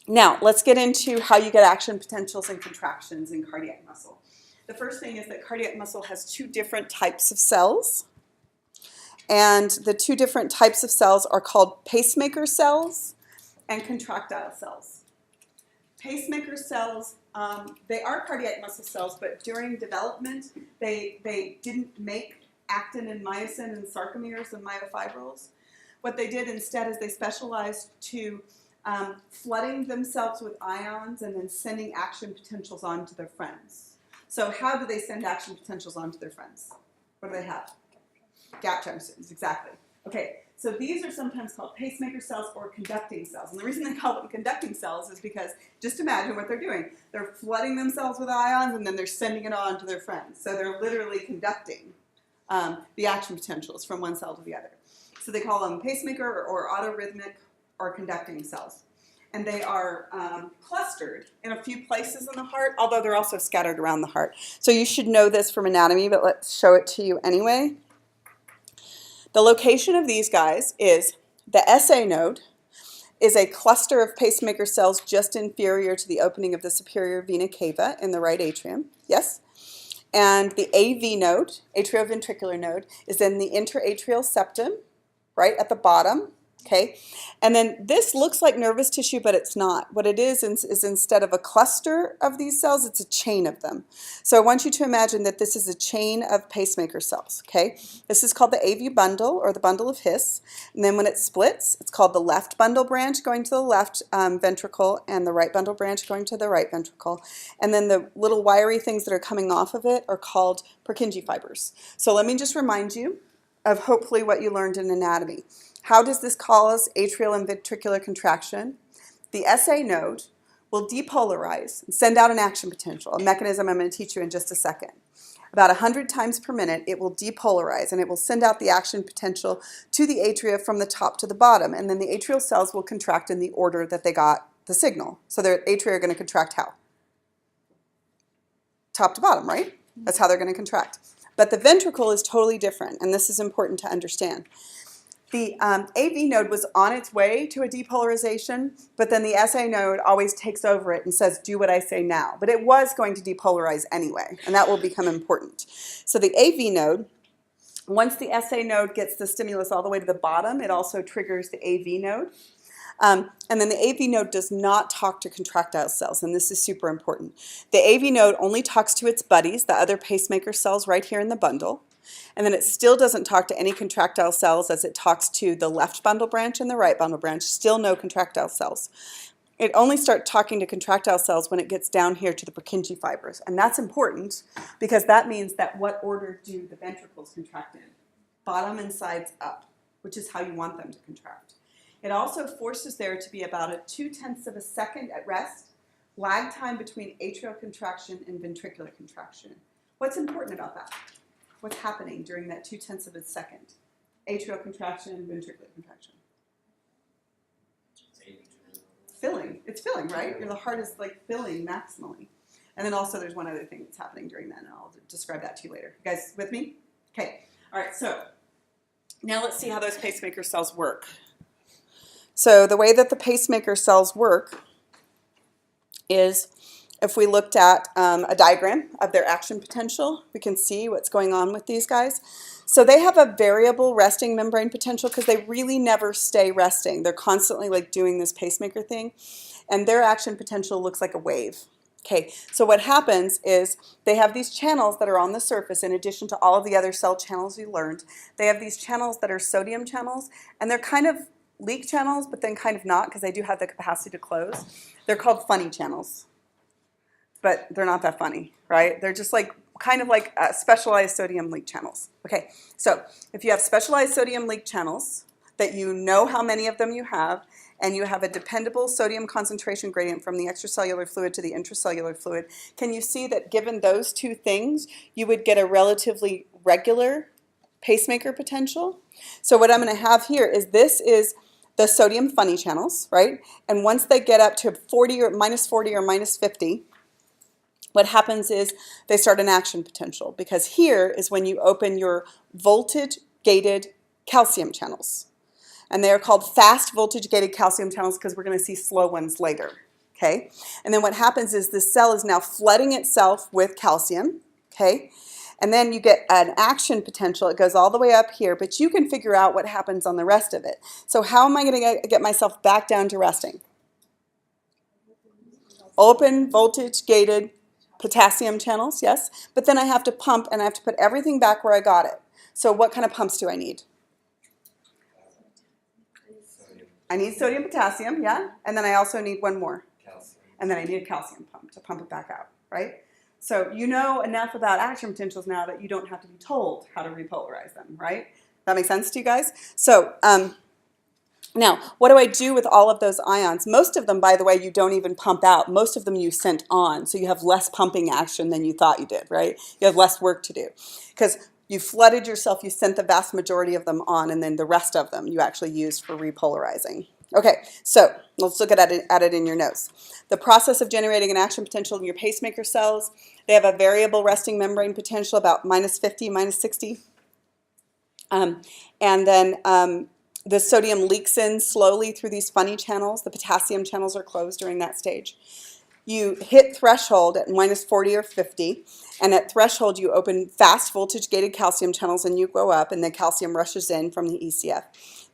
now let's get into how you get action potentials and contractions in cardiac muscle. The first thing is that cardiac muscle has two different types of cells. And the two different types of cells are called pacemaker cells and contractile cells. Pacemaker cells, they are cardiac muscle cells, but during development, they didn't make actin and myosin and sarcomeres and myofibrils. What they did instead is they specialized to flooding themselves with ions and then sending action potentials on to their friends. So how do they send action potentials on to their friends? What do they have? Gap junctions, exactly. Okay, so these are sometimes called pacemaker cells or conducting cells. And the reason they call them conducting cells is because just imagine what they're doing. They're flooding themselves with ions and then they're sending it on to their friends. So they're literally conducting the action potentials from one cell to the other. So they call them pacemaker or autorhythmic or conducting cells. And they are clustered in a few places in the heart, although they're also scattered around the heart. So you should know this from anatomy, but let's show it to you anyway. The location of these guys is the SA node is a cluster of pacemaker cells just inferior to the opening of the superior vena cava in the right atrium. Yes? And the AV node, atrioventricular node, is in the interatrial septum, right at the bottom. Okay, and then this looks like nervous tissue, but it's not. What it is instead of a cluster of these cells, it's a chain of them. So I want you to imagine that this is a chain of pacemaker cells, okay? This is called the AV bundle, or the bundle of His. And then when it splits, it's called the left bundle branch going to the left ventricle and the right bundle branch going to the right ventricle. And then the little wiry things that are coming off of it are called Purkinje fibers. So let me just remind you of hopefully what you learned in anatomy. How does this cause atrial and ventricular contraction? The SA node will depolarize and send out an action potential, a mechanism I'm going to teach you in just a second. About 100 times per minute, it will depolarize and it will send out the action potential to the atria from the top to the bottom. And then the atrial cells will contract in the order that they got the signal. So their atria are going to contract how? Top to bottom, right? That's how they're going to contract. But the ventricle is totally different, and this is important to understand. The AV node was on its way to a depolarization, but then the SA node always takes over it and says, do what I say now. But it was going to depolarize anyway, and that will become important. So the AV node, once the SA node gets the stimulus all the way to the bottom, it also triggers the AV node. And then the AV node does not talk to contractile cells, and this is super important. The AV node only talks to its buddies, the other pacemaker cells right here in the bundle. And then it still doesn't talk to any contractile cells as it talks to the left bundle branch and the right bundle branch, still no contractile cells. It only starts talking to contractile cells when it gets down here to the Purkinje fibers. And that's important because that means that what order do the ventricles contract in? Bottom and sides up, which is how you want them to contract. It also forces there to be about a 0.2 of a second at rest, lag time between atrial contraction and ventricular contraction. What's important about that? What's happening during that 0.2 of a second? Atrial contraction and ventricular contraction. Filling. It's filling, right? The heart is like filling maximally. And then also there's one other thing that's happening during that, and I'll describe that to you later. You guys with me? Okay. All right, so now let's see how those pacemaker cells work. So the way that the pacemaker cells work is if we looked at a diagram of their action potential, we can see what's going on with these guys. So they have a variable resting membrane potential because they really never stay resting. They're constantly like doing this pacemaker thing, and their action potential looks like a wave. Okay, so what happens is they have these channels that are on the surface in addition to all of the other cell channels we learned. They have these channels that are sodium channels, and they're kind of leak channels, but then kind of not because they do have the capacity to close. They're called funny channels, but they're not that funny, right? They're just like kind of like specialized sodium leak channels. Okay, so if you have specialized sodium leak channels that you know how many of them you have, and you have a dependable sodium concentration gradient from the extracellular fluid to the intracellular fluid, can you see that given those two things, you would get a relatively regular pacemaker potential? So what I'm going to have here is this is the sodium funny channels, right? And once they get up to 40 or minus 50, what happens is they start an action potential, because here is when you open your voltage-gated calcium channels. And they are called fast voltage-gated calcium channels because we're going to see slow ones later, okay? And then what happens is the cell is now flooding itself with calcium, okay? And then you get an action potential. It goes all the way up here, but you can figure out what happens on the rest of it. So how am I going to get myself back down to resting? Open voltage-gated potassium channels, yes? But then I have to pump, and I have to put everything back where I got it. So what kind of pumps do I need? I need sodium, potassium, yeah? And then I also need one more.
Calcium.
And then I need a calcium pump to pump it back out, right? So you know enough about action potentials now that you don't have to be told how to repolarize them, right? That makes sense to you guys? So now, what do I do with all of those ions? Most of them, by the way, you don't even pump out. Most of them you sent on, so you have less pumping action than you thought you did, right? You have less work to do. Because you flooded yourself, you sent the vast majority of them on, and then the rest of them you actually used for repolarizing. Okay, so let's look at it in your notes. The process of generating an action potential in your pacemaker cells, they have a variable resting membrane potential about minus 50, minus 60. And then the sodium leaks in slowly through these funny channels. The potassium channels are closed during that stage. You hit threshold at minus 40 or 50, and at threshold you open fast voltage-gated calcium channels and you go up, and the calcium rushes in from the ECF.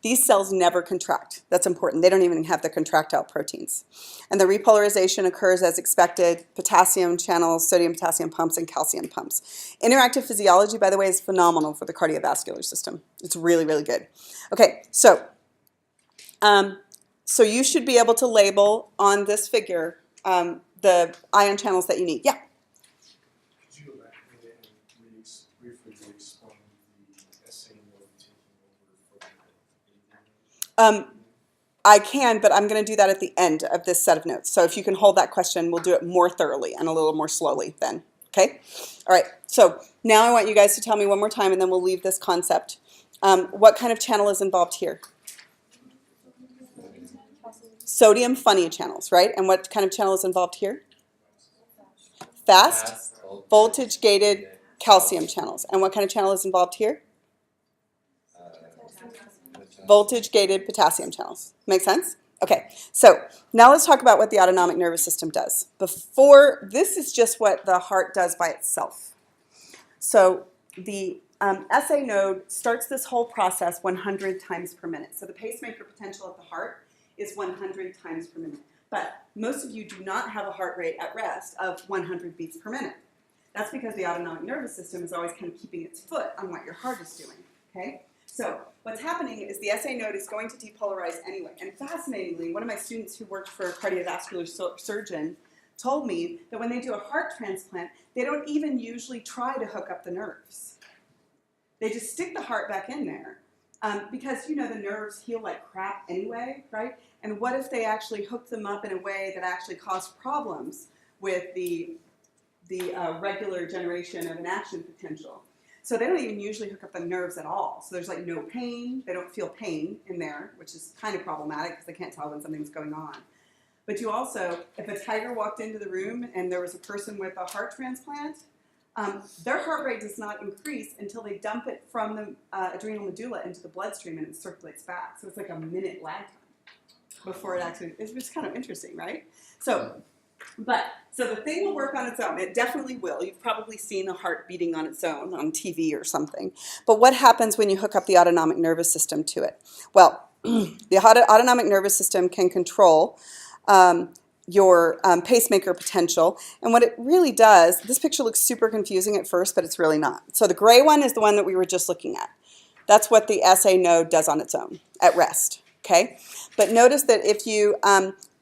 These cells never contract. That's important. They don't even have the contractile proteins. And the repolarization occurs as expected: potassium channels, sodium-potassium pumps, and calcium pumps. Interactive physiology, by the way, is phenomenal for the cardiovascular system. It's really, really good. Okay, so you should be able to label on this figure the ion channels that you need. Yeah?
Could you go back and briefly explain the SA node taking over for the
I can, but I'm going to do that at the end of this set of notes. So if you can hold that question, we'll do it more thoroughly and a little more slowly then. Okay? All right. So now I want you guys to tell me one more time, and then we'll leave this concept. What kind of channel is involved here? Sodium funny channels, right? And what kind of channel is involved here? Fast voltage-gated calcium channels. And what kind of channel is involved here? Voltage-gated potassium channels. Make sense? Okay, so now let's talk about what the autonomic nervous system does. Before, this is just what the heart does by itself. So the SA node starts this whole process 100 times per minute. So the pacemaker potential at the heart is 100 times per minute. But most of you do not have a heart rate at rest of 100 beats per minute. That's because the autonomic nervous system is always kind of keeping its foot on what your heart is doing, okay? So what's happening is the SA node is going to depolarize anyway. And fascinatingly, one of my students who worked for a cardiovascular surgeon told me that when they do a heart transplant, they don't even usually try to hook up the nerves. They just stick the heart back in there because, you know, the nerves heal like crap anyway, right? And what if they actually hook them up in a way that actually caused problems with the regular generation of an action potential? So they don't even usually hook up the nerves at all. So there's like no pain. They don't feel pain in there, which is kind of problematic because they can't tell when something's going on. But you also, if a tiger walked into the room and there was a person with a heart transplant, their heart rate does not increase until they dump it from the adrenal medulla into the bloodstream and it circulates back. So it's like a minute lag time before it actually, it's just kind of interesting, right? So the thing will work on its own. It definitely will. You've probably seen a heart beating on its own on TV or something. But what happens when you hook up the autonomic nervous system to it? Well, the autonomic nervous system can control your pacemaker potential. And what it really does, this picture looks super confusing at first, but it's really not. So the gray one is the one that we were just looking at. That's what the SA node does on its own at rest, okay? But notice that if you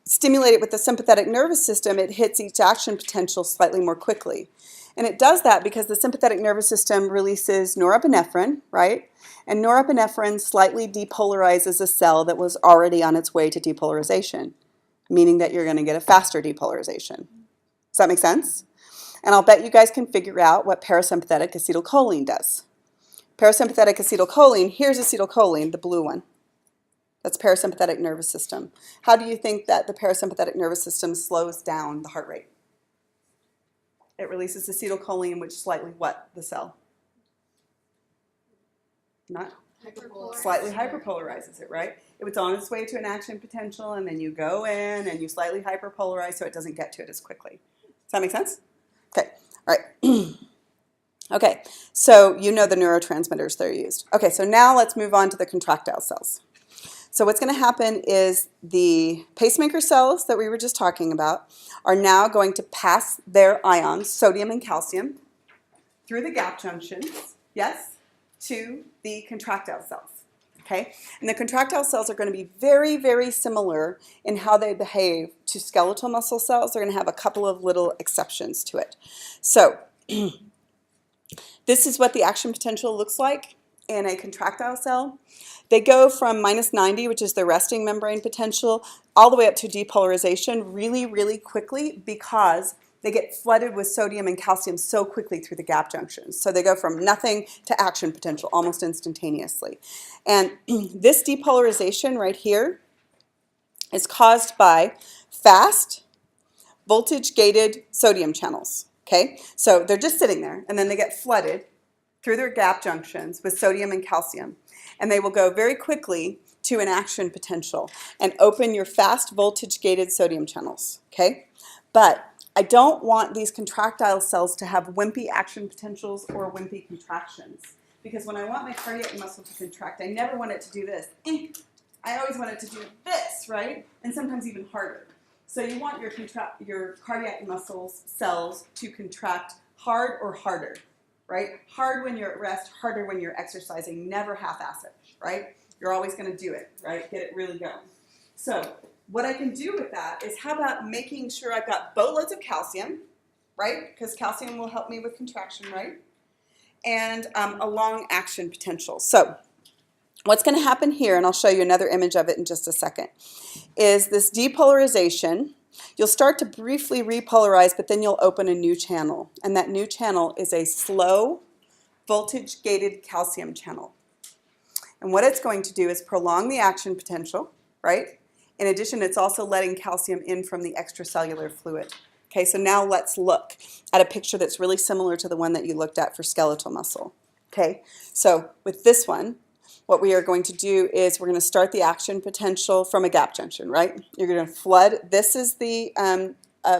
stimulate it with the sympathetic nervous system, it hits each action potential slightly more quickly. And it does that because the sympathetic nervous system releases norepinephrine, right? And norepinephrine slightly depolarizes a cell that was already on its way to depolarization, meaning that you're going to get a faster depolarization. Does that make sense? And I'll bet you guys can figure out what parasympathetic acetylcholine does. Parasympathetic acetylcholine, here's acetylcholine, the blue one. That's parasympathetic nervous system. How do you think that the parasympathetic nervous system slows down the heart rate? It releases acetylcholine, which slightly what the cell? Not? Slightly hyperpolarizes it, right? It was on its way to an action potential, and then you go in and you slightly hyperpolarize so it doesn't get to it as quickly. Does that make sense? Okay, all right. Okay, so you know the neurotransmitters that are used. Okay, so now let's move on to the contractile cells. So what's going to happen is the pacemaker cells that we were just talking about are now going to pass their ions, sodium and calcium, through the gap junctions, yes, to the contractile cells, okay? And the contractile cells are going to be very, very similar in how they behave to skeletal muscle cells. They're going to have a couple of little exceptions to it. So this is what the action potential looks like in a contractile cell. They go from -90, which is the resting membrane potential, all the way up to depolarization really, really quickly because they get flooded with sodium and calcium so quickly through the gap junctions. So they go from nothing to action potential almost instantaneously. And this depolarization right here is caused by fast voltage-gated sodium channels. Okay, so they're just sitting there and then they get flooded through their gap junctions with sodium and calcium. And they will go very quickly to an action potential and open your fast voltage-gated sodium channels, okay? But I don't want these contractile cells to have wimpy action potentials or wimpy contractions because when I want my cardiac muscle to contract, I never want it to do this. I always want it to do this, right? And sometimes even harder. So you want your cardiac muscles cells to contract hard or harder. Right? Hard when you're at rest, harder when you're exercising, never half-ass it, right? You're always going to do it, right? Get it really going. So what I can do with that is how about making sure I've got boatloads of calcium, right? Because calcium will help me with contraction, right? And a long action potential. So what's going to happen here, and I'll show you another image of it in just a second, is this depolarization. You'll start to briefly repolarize, but then you'll open a new channel. And that new channel is a slow voltage-gated calcium channel. And what it's going to do is prolong the action potential, right? In addition, it's also letting calcium in from the extracellular fluid. Okay, so now let's look at a picture that's really similar to the one that you looked at for skeletal muscle. Okay, so with this one, what we are going to do is we're going to start the action potential from a gap junction, right? You're going to flood. This is the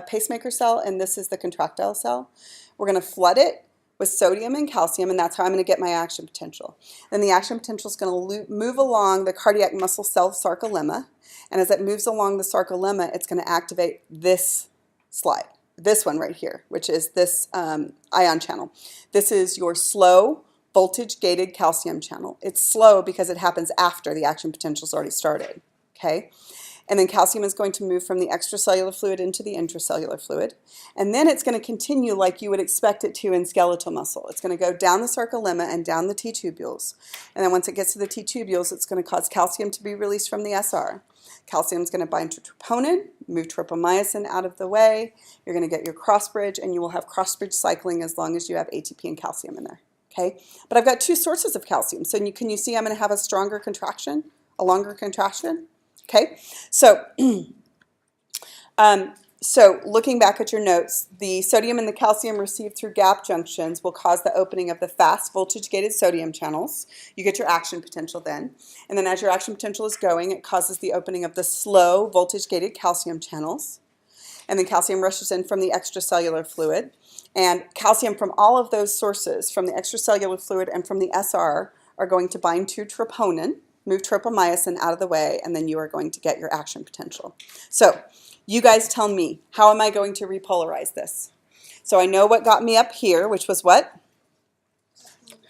pacemaker cell, and this is the contractile cell. We're going to flood it with sodium and calcium, and that's how I'm going to get my action potential. Then the action potential is going to move along the cardiac muscle cell sarcolemma, and as it moves along the sarcolemma, it's going to activate this slide, this one right here, which is this ion channel. This is your slow voltage-gated calcium channel. It's slow because it happens after the action potential's already started, okay? And then calcium is going to move from the extracellular fluid into the intracellular fluid. And then it's going to continue like you would expect it to in skeletal muscle. It's going to go down the sarcolemma and down the T-tubules. And then once it gets to the T-tubules, it's going to cause calcium to be released from the SR. Calcium is going to bind to troponin, move tropomyosin out of the way. You're going to get your cross bridge, and you will have cross bridge cycling as long as you have ATP and calcium in there. Okay? But I've got two sources of calcium. So can you see I'm going to have a stronger contraction, a longer contraction? Okay, so so looking back at your notes, the sodium and the calcium received through gap junctions will cause the opening of the fast voltage-gated sodium channels. You get your action potential then. And then as your action potential is going, it causes the opening of the slow voltage-gated calcium channels. And then calcium rushes in from the extracellular fluid. And calcium from all of those sources, from the extracellular fluid and from the SR, are going to bind to troponin, move tropomyosin out of the way, and then you are going to get your action potential. So you guys tell me, how am I going to repolarize this? So I know what got me up here, which was what?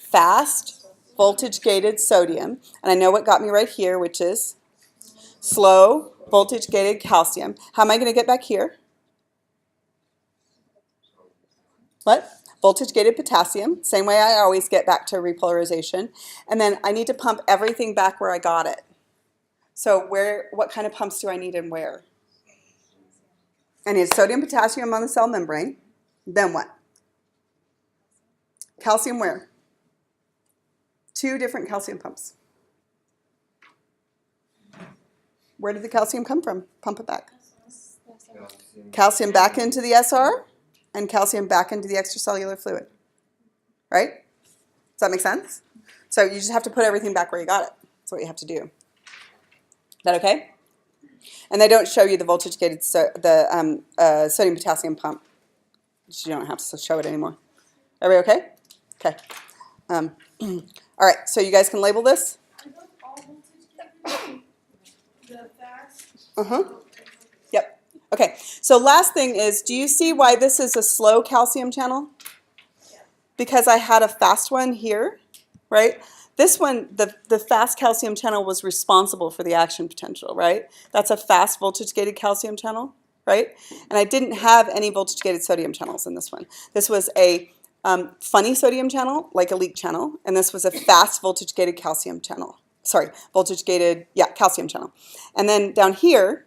Fast voltage-gated sodium. And I know what got me right here, which is slow voltage-gated calcium. How am I going to get back here? What? Voltage-gated potassium, same way I always get back to repolarization. And then I need to pump everything back where I got it. So what kind of pumps do I need and where? I need sodium, potassium on the cell membrane. Then what? Calcium where? 2 different calcium pumps. Where did the calcium come from? Pump it back. Calcium back into the SR and calcium back into the extracellular fluid. Right? Does that make sense? So you just have to put everything back where you got it. That's what you have to do. Is that okay? And they don't show you the voltage-gated sodium-potassium pump. You don't have to show it anymore. Everybody okay? Okay. All right, so you guys can label this?
Are those all voltage-gated? The fast?
Uh-huh. Yep. Okay, so last thing is, do you see why this is a slow calcium channel? Because I had a fast one here, right? This one, the fast calcium channel was responsible for the action potential, right? That's a fast voltage-gated calcium channel, right? And I didn't have any voltage-gated sodium channels in this one. This was a funny sodium channel, like a leak channel, and this was a fast voltage-gated calcium channel. Sorry, voltage-gated, yeah, calcium channel. And then down here,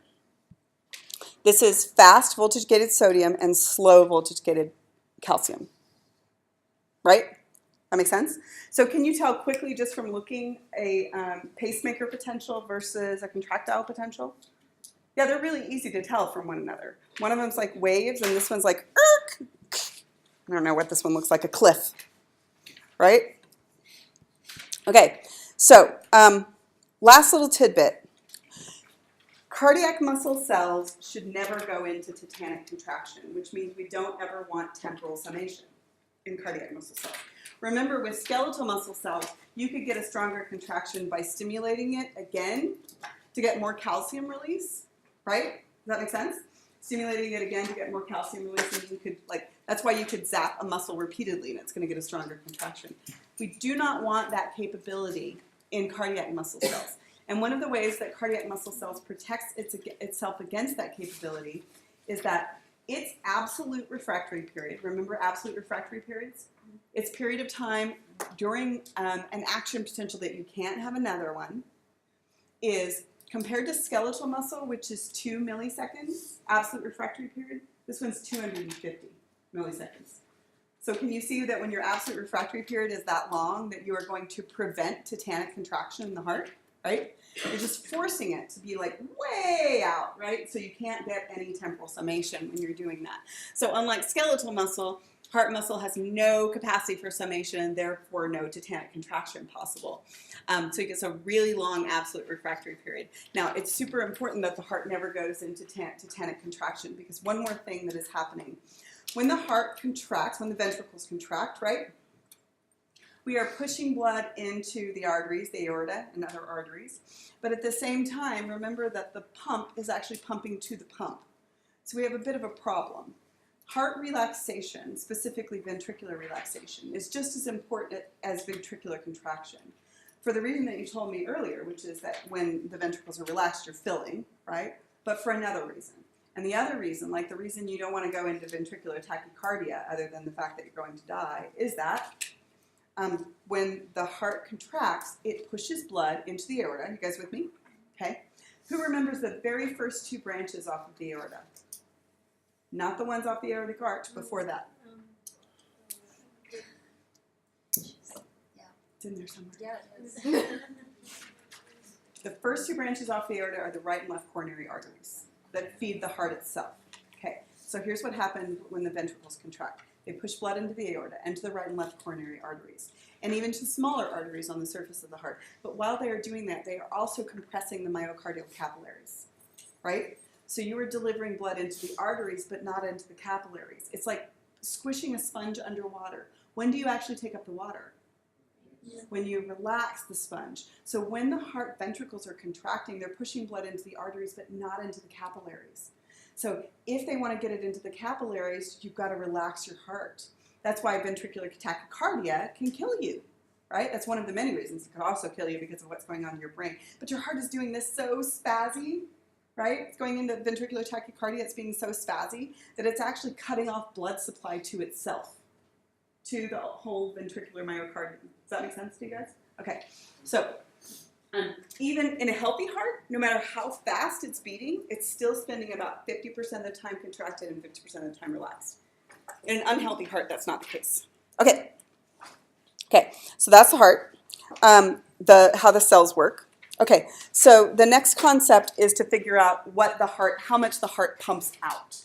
this is fast voltage-gated sodium and slow voltage-gated calcium, right? That makes sense? So can you tell quickly just from looking a pacemaker potential versus a contractile potential? Yeah, they're really easy to tell from one another. One of them's like waves and this one's like, erk. I don't know what this one looks like, a cliff, right? Okay, so last little tidbit. Cardiac muscle cells should never go into tetanic contraction, which means we don't ever want temporal summation in cardiac muscle cells. Remember, with skeletal muscle cells, you could get a stronger contraction by stimulating it again to get more calcium release, right? Does that make sense? Stimulating it again to get more calcium release, and you could, that's why you could zap a muscle repeatedly and it's going to get a stronger contraction. We do not want that capability in cardiac muscle cells. And one of the ways that cardiac muscle cells protects itself against that capability is that its absolute refractory period, remember absolute refractory periods? Its period of time during an action potential that you can't have another one is compared to skeletal muscle, which is 2 milliseconds, absolute refractory period, this one's 250 milliseconds. So can you see that when your absolute refractory period is that long, that you are going to prevent tetanic contraction in the heart, right? You're just forcing it to be like way out, right? So you can't get any temporal summation when you're doing that. So unlike skeletal muscle, Heart muscle has no capacity for summation, therefore no tetanic contraction possible. So it gets a really long absolute refractory period. Now, it's super important that the heart never goes into tetanic contraction, because one more thing that is happening. When the heart contracts, when the ventricles contract, right, we are pushing blood into the arteries, the aorta and other arteries. But at the same time, remember that the pump is actually pumping to the pump. So we have a bit of a problem. Heart relaxation, specifically ventricular relaxation, is just as important as ventricular contraction. For the reason that you told me earlier, which is that when the ventricles are relaxed, you're filling, right? But for another reason. And the other reason, like the reason you don't want to go into ventricular tachycardia, other than the fact that you're going to die, is that when the heart contracts, it pushes blood into the aorta. You guys with me? Okay. Who remembers the very first two branches off of the aorta? Not the ones off the aortic arch, before that. It's in there somewhere.
Yeah, it is.
The first two branches off the aorta are the right and left coronary arteries that feed the heart itself. Okay, so here's what happened when the ventricles contract. They push blood into the aorta, into the right and left coronary arteries, and even to smaller arteries on the surface of the heart. But while they are doing that, they are also compressing the myocardial capillaries, right? So you are delivering blood into the arteries, but not into the capillaries. It's like squishing a sponge underwater. When do you actually take up the water? When you relax the sponge. So when the heart ventricles are contracting, they're pushing blood into the arteries, but not into the capillaries. So if they want to get it into the capillaries, you've got to relax your heart. That's why ventricular tachycardia can kill you, right? That's one of the many reasons. It could also kill you because of what's going on in your brain. But your heart is doing this so spazzy, right? It's going into ventricular tachycardia. It's being so spazzy that it's actually cutting off blood supply to itself, to the whole ventricular myocardium. Does that make sense to you guys? Okay, so even in a healthy heart, no matter how fast it's beating, it's still spending about 50% of the time contracted and 50% of the time relaxed. In an unhealthy heart, that's not the case. Okay, so that's the heart, how the cells work. Okay, so the next concept is to figure out how much the heart pumps out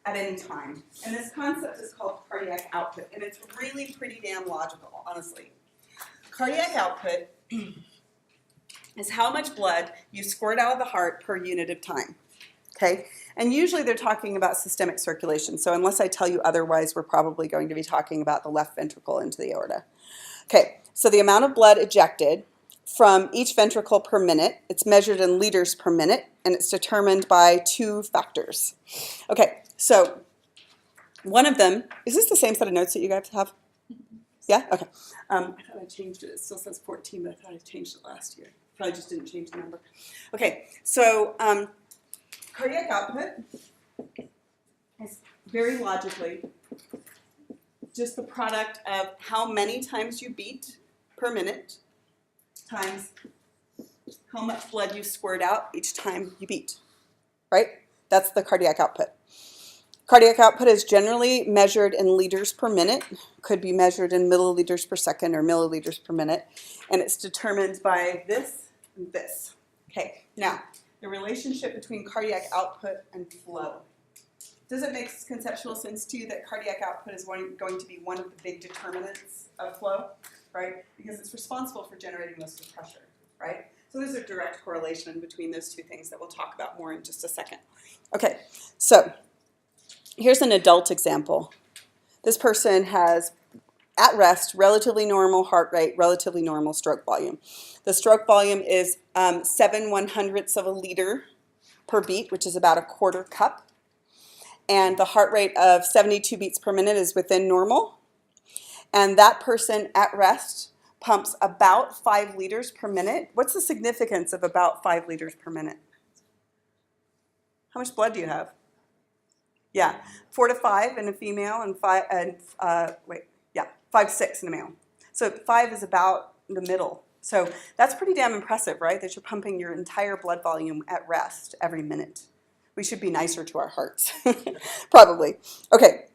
at any time. And this concept is called cardiac output, and it's really pretty damn logical, honestly. Cardiac output is how much blood you squirt out of the heart per unit of time, okay? And usually they're talking about systemic circulation, so unless I tell you otherwise, we're probably going to be talking about the left ventricle into the aorta. Okay, so the amount of blood ejected from each ventricle per minute, it's measured in liters per minute, and it's determined by two factors. Okay, so one of them, is this the same set of notes that you guys have? Yeah? Okay. I thought I changed it. It still says 14, but I thought I changed it last year. Probably just didn't change the number. Okay, so cardiac output is very logically just the product of how many times you beat per minute times how much blood you squirt out each time you beat, right? That's the cardiac output. Cardiac output is generally measured in liters per minute, could be measured in milliliters per second or milliliters per minute, and it's determined by this and this. Okay, now, the relationship between cardiac output and flow. Does it make conceptual sense to you that cardiac output is going to be one of the big determinants of flow, right? Because it's responsible for generating most of the pressure, right? So there's a direct correlation between those two things that we'll talk about more in just a second. Okay, so here's an adult example. This person has, at rest, relatively normal heart rate, relatively normal stroke volume. The stroke volume is 7/100ths of a liter per beat, which is about a quarter cup. And the heart rate of 72 beats per minute is within normal. And that person at rest pumps about 5 liters per minute. What's the significance of about 5 liters per minute? How much blood do you have? Yeah, 4 to 5 in a female and 5 to 6 in a male. So 5 is about the middle. So that's pretty damn impressive, right? That you're pumping your entire blood volume at rest every minute. We should be nicer to our hearts, probably. Okay,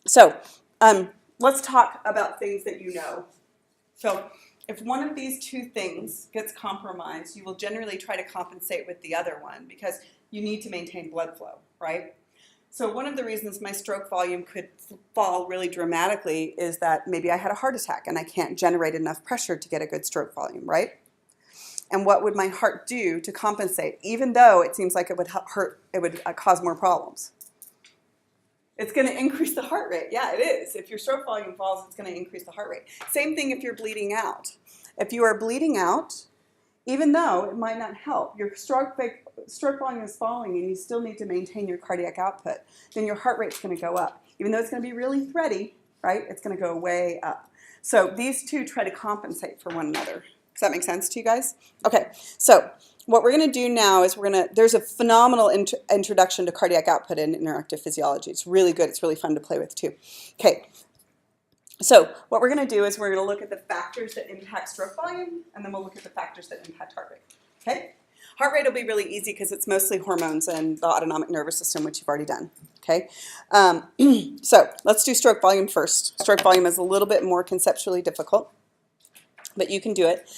so let's talk about things that you know. So if one of these two things gets compromised, you will generally try to compensate with the other one because you need to maintain blood flow, right? So one of the reasons my stroke volume could fall really dramatically is that maybe I had a heart attack and I can't generate enough pressure to get a good stroke volume, right? And what would my heart do to compensate, even though it seems like it would hurt, it would cause more problems? It's going to increase the heart rate. Yeah, it is. If your stroke volume falls, it's going to increase the heart rate. Same thing if you're bleeding out. If you are bleeding out, even though it might not help, your stroke volume is falling and you still need to maintain your cardiac output, then your heart rate's going to go up. Even though it's going to be really thready, right, it's going to go way up. So these two try to compensate for one another. Does that make sense to you guys? Okay, so what we're going to do now is there's a phenomenal introduction to cardiac output in interactive physiology. It's really good. It's really fun to play with too. Okay, so what we're going to do is we're going to look at the factors that impact stroke volume, and then we'll look at the factors that impact heart rate. Okay? Heart rate will be really easy because it's mostly hormones and the autonomic nervous system, which you've already done. Okay? So let's do stroke volume first. Stroke volume is a little bit more conceptually difficult, but you can do it.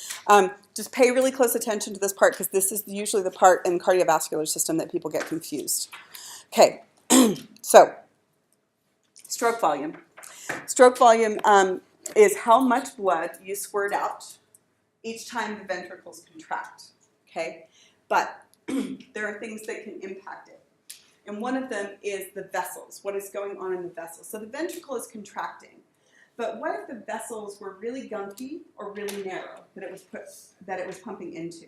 Just pay really close attention to this part because this is usually the part in the cardiovascular system that people get confused. Okay, so stroke volume. Stroke volume is how much blood you squirt out each time the ventricles contract. Okay, but there are things that can impact it. And one of them is the vessels, what is going on in the vessels. So the ventricle is contracting. But what if the vessels were really gunky or really narrow that it was pumping into?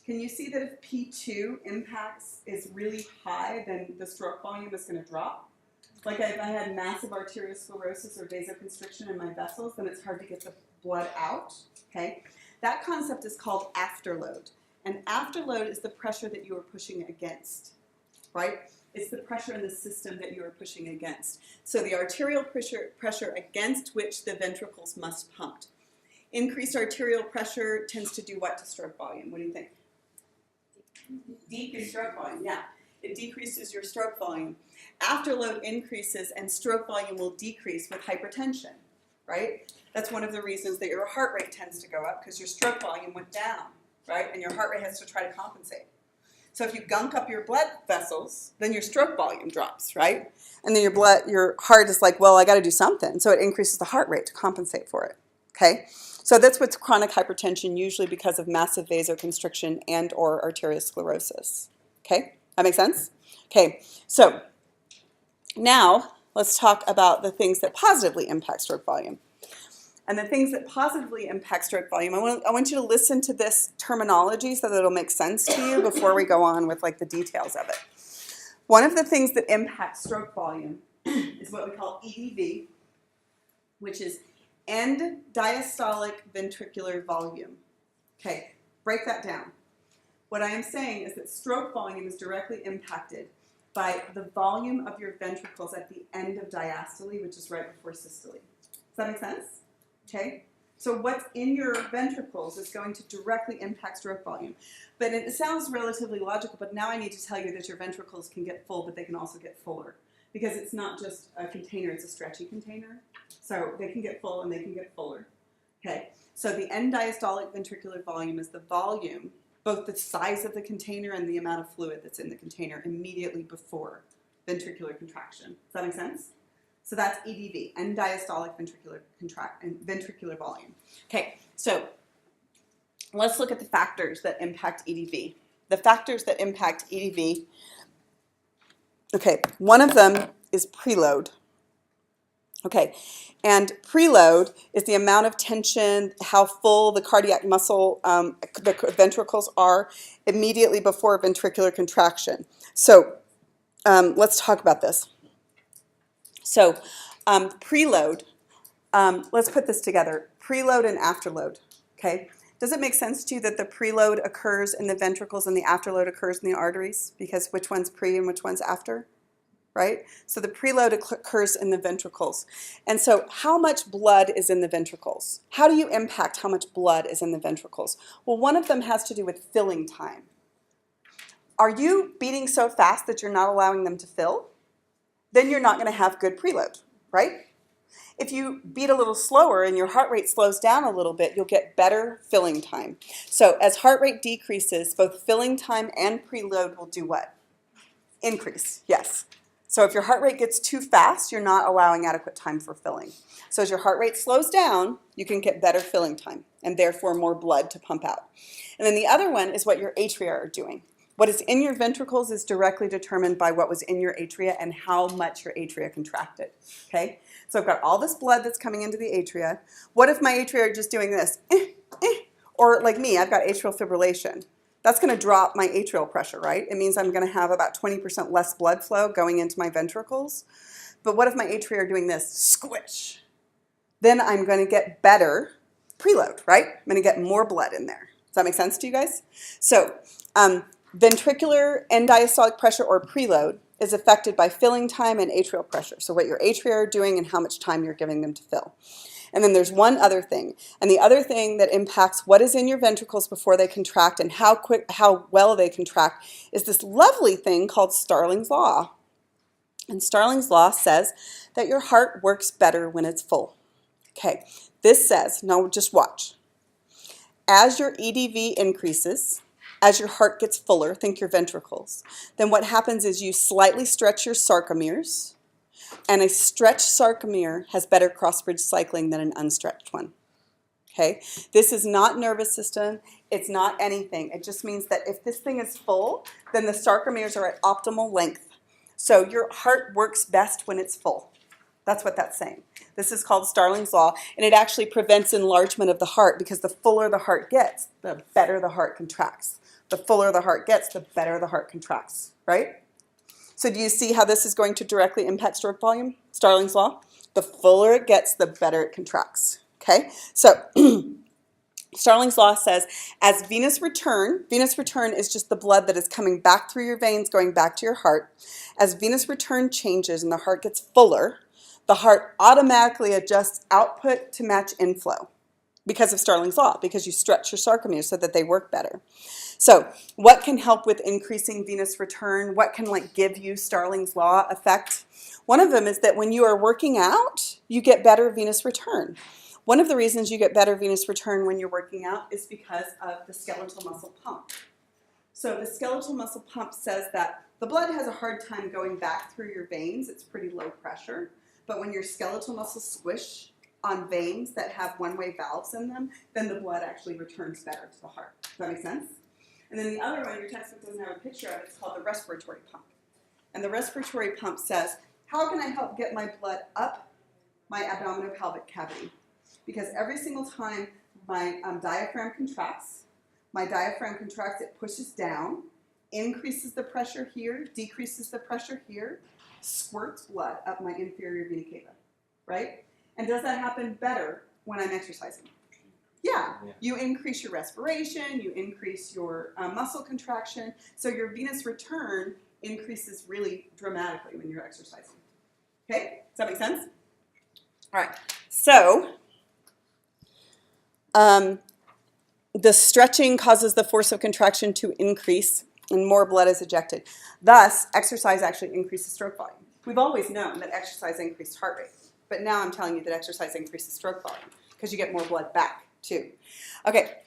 Can you see that if P2 impacts is really high, then the stroke volume is going to drop? Like if I had massive arteriosclerosis or vasoconstriction in my vessels, then it's hard to get the blood out. Okay, that concept is called afterload, and afterload is the pressure that you are pushing against, right? It's the pressure in the system that you are pushing against. So the arterial pressure against which the ventricles must pump. Increased arterial pressure tends to do what to stroke volume? What do you think? Decrease stroke volume, yeah. It decreases your stroke volume. Afterload increases and stroke volume will decrease with hypertension, right? That's one of the reasons that your heart rate tends to go up because your stroke volume went down, right? And your heart rate has to try to compensate. So if you gunk up your blood vessels, then your stroke volume drops, right? And then your heart is like, well, I got to do something. So it increases the heart rate to compensate for it, okay? So that's what's chronic hypertension, usually because of massive vasoconstriction and or arteriosclerosis, okay? That makes sense? Okay, so now let's talk about the things that positively impact stroke volume. And the things that positively impact stroke volume, I want you to listen to this terminology so that it'll make sense to you before we go on with like the details of it. One of the things that impacts stroke volume is what we call EDV, which is end diastolic ventricular volume. Okay, break that down. What I am saying is that stroke volume is directly impacted by the volume of your ventricles at the end of diastole, which is right before systole. Does that make sense? Okay, so what's in your ventricles is going to directly impact stroke volume. But it sounds relatively logical, but now I need to tell you that your ventricles can get full, but they can also get fuller. Because it's not just a container, it's a stretchy container. So they can get full and they can get fuller. Okay, so the end diastolic ventricular volume is the volume, both the size of the container and the amount of fluid that's in the container immediately before ventricular contraction. Does that make sense? So that's EDV, end diastolic ventricular volume. Okay, so let's look at the factors that impact EDV. The factors that impact EDV, okay, one of them is preload. Okay, and preload is the amount of tension, how full the cardiac muscle, the ventricles are immediately before ventricular contraction. So let's talk about this. So preload, let's put this together. Preload and afterload, okay? Does it make sense to you that the preload occurs in the ventricles and the afterload occurs in the arteries? Because which one's pre and which one's after, right? So the preload occurs in the ventricles. And so how much blood is in the ventricles? How do you impact how much blood is in the ventricles? Well, one of them has to do with filling time. Are you beating so fast that you're not allowing them to fill? Then you're not going to have good preload, right? If you beat a little slower and your heart rate slows down a little bit, you'll get better filling time. So as heart rate decreases, both filling time and preload will do what? Increase, yes. So if your heart rate gets too fast, you're not allowing adequate time for filling. So as your heart rate slows down, you can get better filling time and therefore more blood to pump out. And then the other one is what your atria are doing. What is in your ventricles is directly determined by what was in your atria and how much your atria contracted, okay? So I've got all this blood that's coming into the atria. What if my atria are just doing this? Or like me, I've got atrial fibrillation. That's going to drop my atrial pressure, right? It means I'm going to have about 20% less blood flow going into my ventricles. But what if my atria are doing this? Squish. Then I'm going to get better preload, right? I'm going to get more blood in there. Does that make sense to you guys? So ventricular end diastolic pressure or preload is affected by filling time and atrial pressure. So what your atria are doing and how much time you're giving them to fill. And then there's one other thing. And the other thing that impacts what is in your ventricles before they contract and how well they contract is this lovely thing called Starling's Law. And Starling's Law says that your heart works better when it's full. Okay, this says, now just watch. As your EDV increases, as your heart gets fuller, think your ventricles, then what happens is you slightly stretch your sarcomeres, and a stretched sarcomere has better cross-bridge cycling than an unstretched one. Okay? This is not nervous system. It's not anything. It just means that if this thing is full, then the sarcomeres are at optimal length. So your heart works best when it's full. That's what that's saying. This is called Starling's Law, and it actually prevents enlargement of the heart because the fuller the heart gets, the better the heart contracts. The fuller the heart gets, the better the heart contracts, right? So do you see how this is going to directly impact stroke volume? Starling's Law. The fuller it gets, the better it contracts. Okay? So Starling's Law says as venous return is just the blood that is coming back through your veins, going back to your heart. As venous return changes and the heart gets fuller, the heart automatically adjusts output to match inflow because of Starling's Law, because you stretch your sarcomeres so that they work better. So what can help with increasing venous return? What can give you Starling's Law effect? One of them is that when you are working out, you get better venous return. One of the reasons you get better venous return when you're working out is because of the skeletal muscle pump. So the skeletal muscle pump says that the blood has a hard time going back through your veins. It's pretty low pressure. But when your skeletal muscles squish on veins that have one-way valves in them, then the blood actually returns better to the heart. Does that make sense? And then the other one, your textbook doesn't have a picture of it, it's called the respiratory pump. And the respiratory pump says, how can I help get my blood up my abdominopelvic cavity? Because every single time my diaphragm contracts, it pushes down, increases the pressure here, decreases the pressure here, squirts blood up my inferior vena cava, right? And does that happen better when I'm exercising? Yeah, you increase your respiration, you increase your muscle contraction, so your venous return increases really dramatically when you're exercising. Okay, does that make sense? All right, so the stretching causes the force of contraction to increase and more blood is ejected. Thus, exercise actually increases stroke volume. We've always known that exercise increased heart rate, but now I'm telling you that exercise increases stroke volume because you get more blood back too. Okay,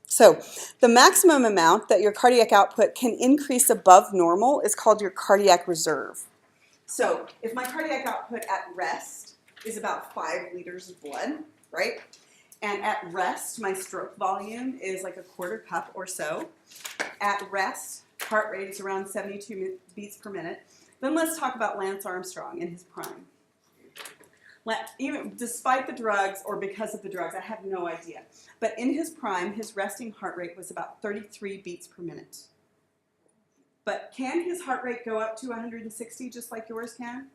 so the maximum amount that your cardiac output can increase above normal is called your cardiac reserve. So if my cardiac output at rest is about 5 liters of blood, right? And at rest, my stroke volume is like a quarter cup or so. At rest, heart rate is around 72 beats per minute. Then let's talk about Lance Armstrong in his prime. Even despite the drugs or because of the drugs, I have no idea. But in his prime, his resting heart rate was about 33 beats per minute. But can his heart rate go up to 160 just like yours can?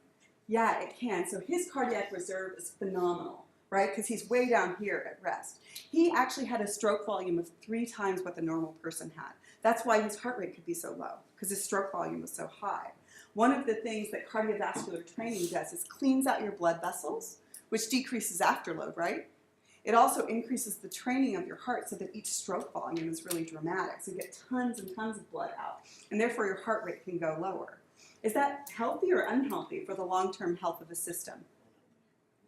Yeah, it can. So his cardiac reserve is phenomenal, right? Because he's way down here at rest. He actually had a stroke volume of 3 times what the normal person had. That's why his heart rate could be so low, because his stroke volume was so high. One of the things that cardiovascular training does is cleans out your blood vessels, which decreases afterload, right? It also increases the training of your heart so that each stroke volume is really dramatic. So you get tons and tons of blood out, and therefore your heart rate can go lower. Is that healthy or unhealthy for the long-term health of a system?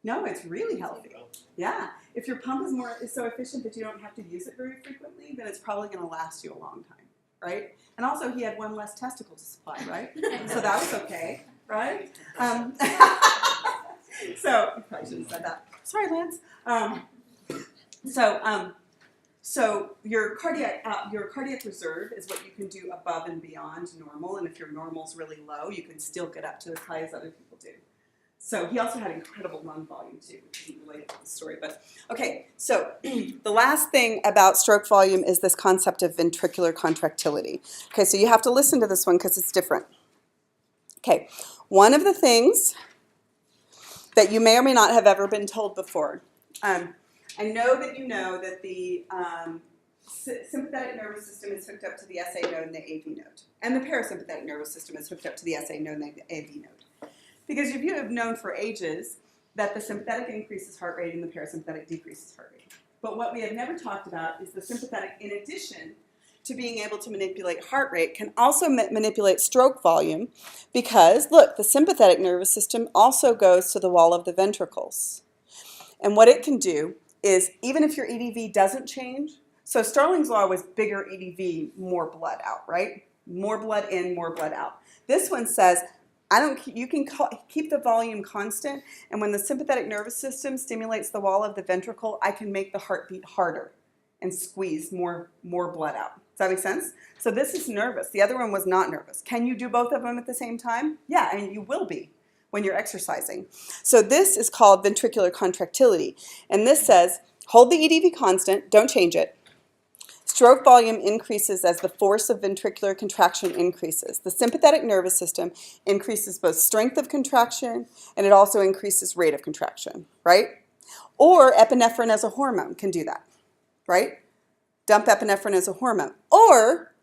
No, it's really healthy. Yeah. If your pump is so efficient that you don't have to use it very frequently, then it's probably going to last you a long time, right? And also he had 1 less testicle to supply, right? So that was okay, right? So I probably shouldn't have said that. Sorry, Lance. So your cardiac reserve is what you can do above and beyond normal, and if your normal's really low, you can still get up to as high as other people do. So he also had incredible lung volume too, which isn't related to the story. But okay, so the last thing about stroke volume is this concept of ventricular contractility. Okay, so you have to listen to this one because it's different. Okay, one of the things that you may or may not have ever been told before. I know that you know that the sympathetic nervous system is hooked up to the SA node and the AV node. And the parasympathetic nervous system is hooked up to the SA node and the AV node. Because you have known for ages that the sympathetic increases heart rate and the parasympathetic decreases heart rate. But what we have never talked about is the sympathetic, in addition to being able to manipulate heart rate, can also manipulate stroke volume because, look, the sympathetic nervous system also goes to the wall of the ventricles. And what it can do is, even if your EDV doesn't change, so Starling's law was bigger EDV, more blood out, right? More blood in, more blood out. This one says, you can keep the volume constant, and when the sympathetic nervous system stimulates the wall of the ventricle, I can make the heart beat harder and squeeze more blood out. Does that make sense? So this is nervous. The other one was not nervous. Can you do both of them at the same time? Yeah, and you will be when you're exercising. So this is called ventricular contractility. And this says, hold the EDV constant, don't change it. Stroke volume increases as the force of ventricular contraction increases. The sympathetic nervous system increases both strength of contraction and it also increases rate of contraction, right? Or epinephrine as a hormone can do that, right? Dump epinephrine as a hormone. Or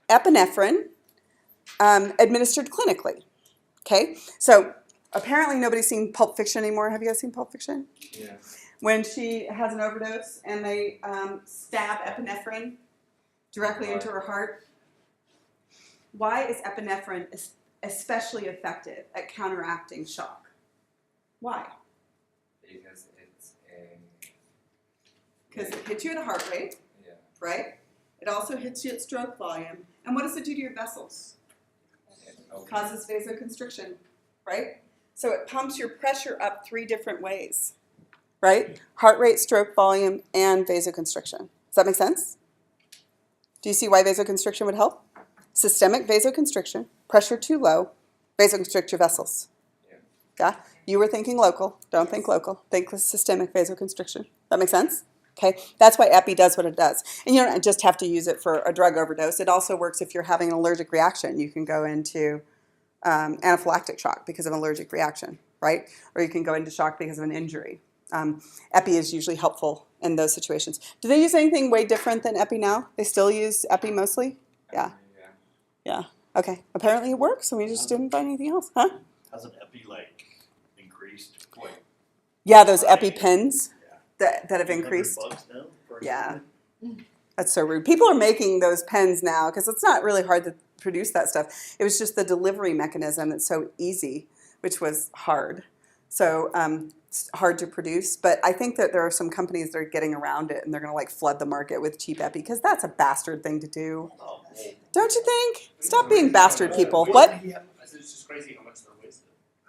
epinephrine administered clinically, okay? So apparently nobody's seen Pulp Fiction anymore. Have you guys seen Pulp Fiction?
Yeah.
When she has an overdose and they stab epinephrine directly into her heart. Why is epinephrine especially effective at counteracting shock? Why?
Because it's a...
Because it hits you at a heart rate,
Yeah.
right? It also hits you at stroke volume. And what does it do to your vessels?
Okay.
Causes vasoconstriction, right? So it pumps your pressure up 3 different ways, right? Heart rate, stroke volume, and vasoconstriction. Does that make sense? Do you see why vasoconstriction would help? Systemic vasoconstriction, pressure too low, vasoconstrict your vessels. Yeah? You were thinking local. Don't think local. Think systemic vasoconstriction. That make sense? Okay, that's why epi does what it does. And you don't just have to use it for a drug overdose. It also works if you're having an allergic reaction. You can go into anaphylactic shock because of an allergic reaction, right? Or you can go into shock because of an injury. Epi is usually helpful in those situations. Do they use anything way different than epi now? They still use epi mostly? Yeah. Yeah. Okay. Apparently it works, and we just didn't find anything else, huh?
Hasn't epi increased quite?
Yeah, those epi pens that have increased.
$100 now for a
Yeah. That's so rude. People are making those pens now because it's not really hard to produce that stuff. It was just the delivery mechanism that's so easy, which was hard. So it's hard to produce. But I think that there are some companies that are getting around it and they're going to flood the market with cheap epi because that's a bastard thing to do.
Oh,
Don't you think? Stop being bastard people. What?
It's just crazy how much they're wasted.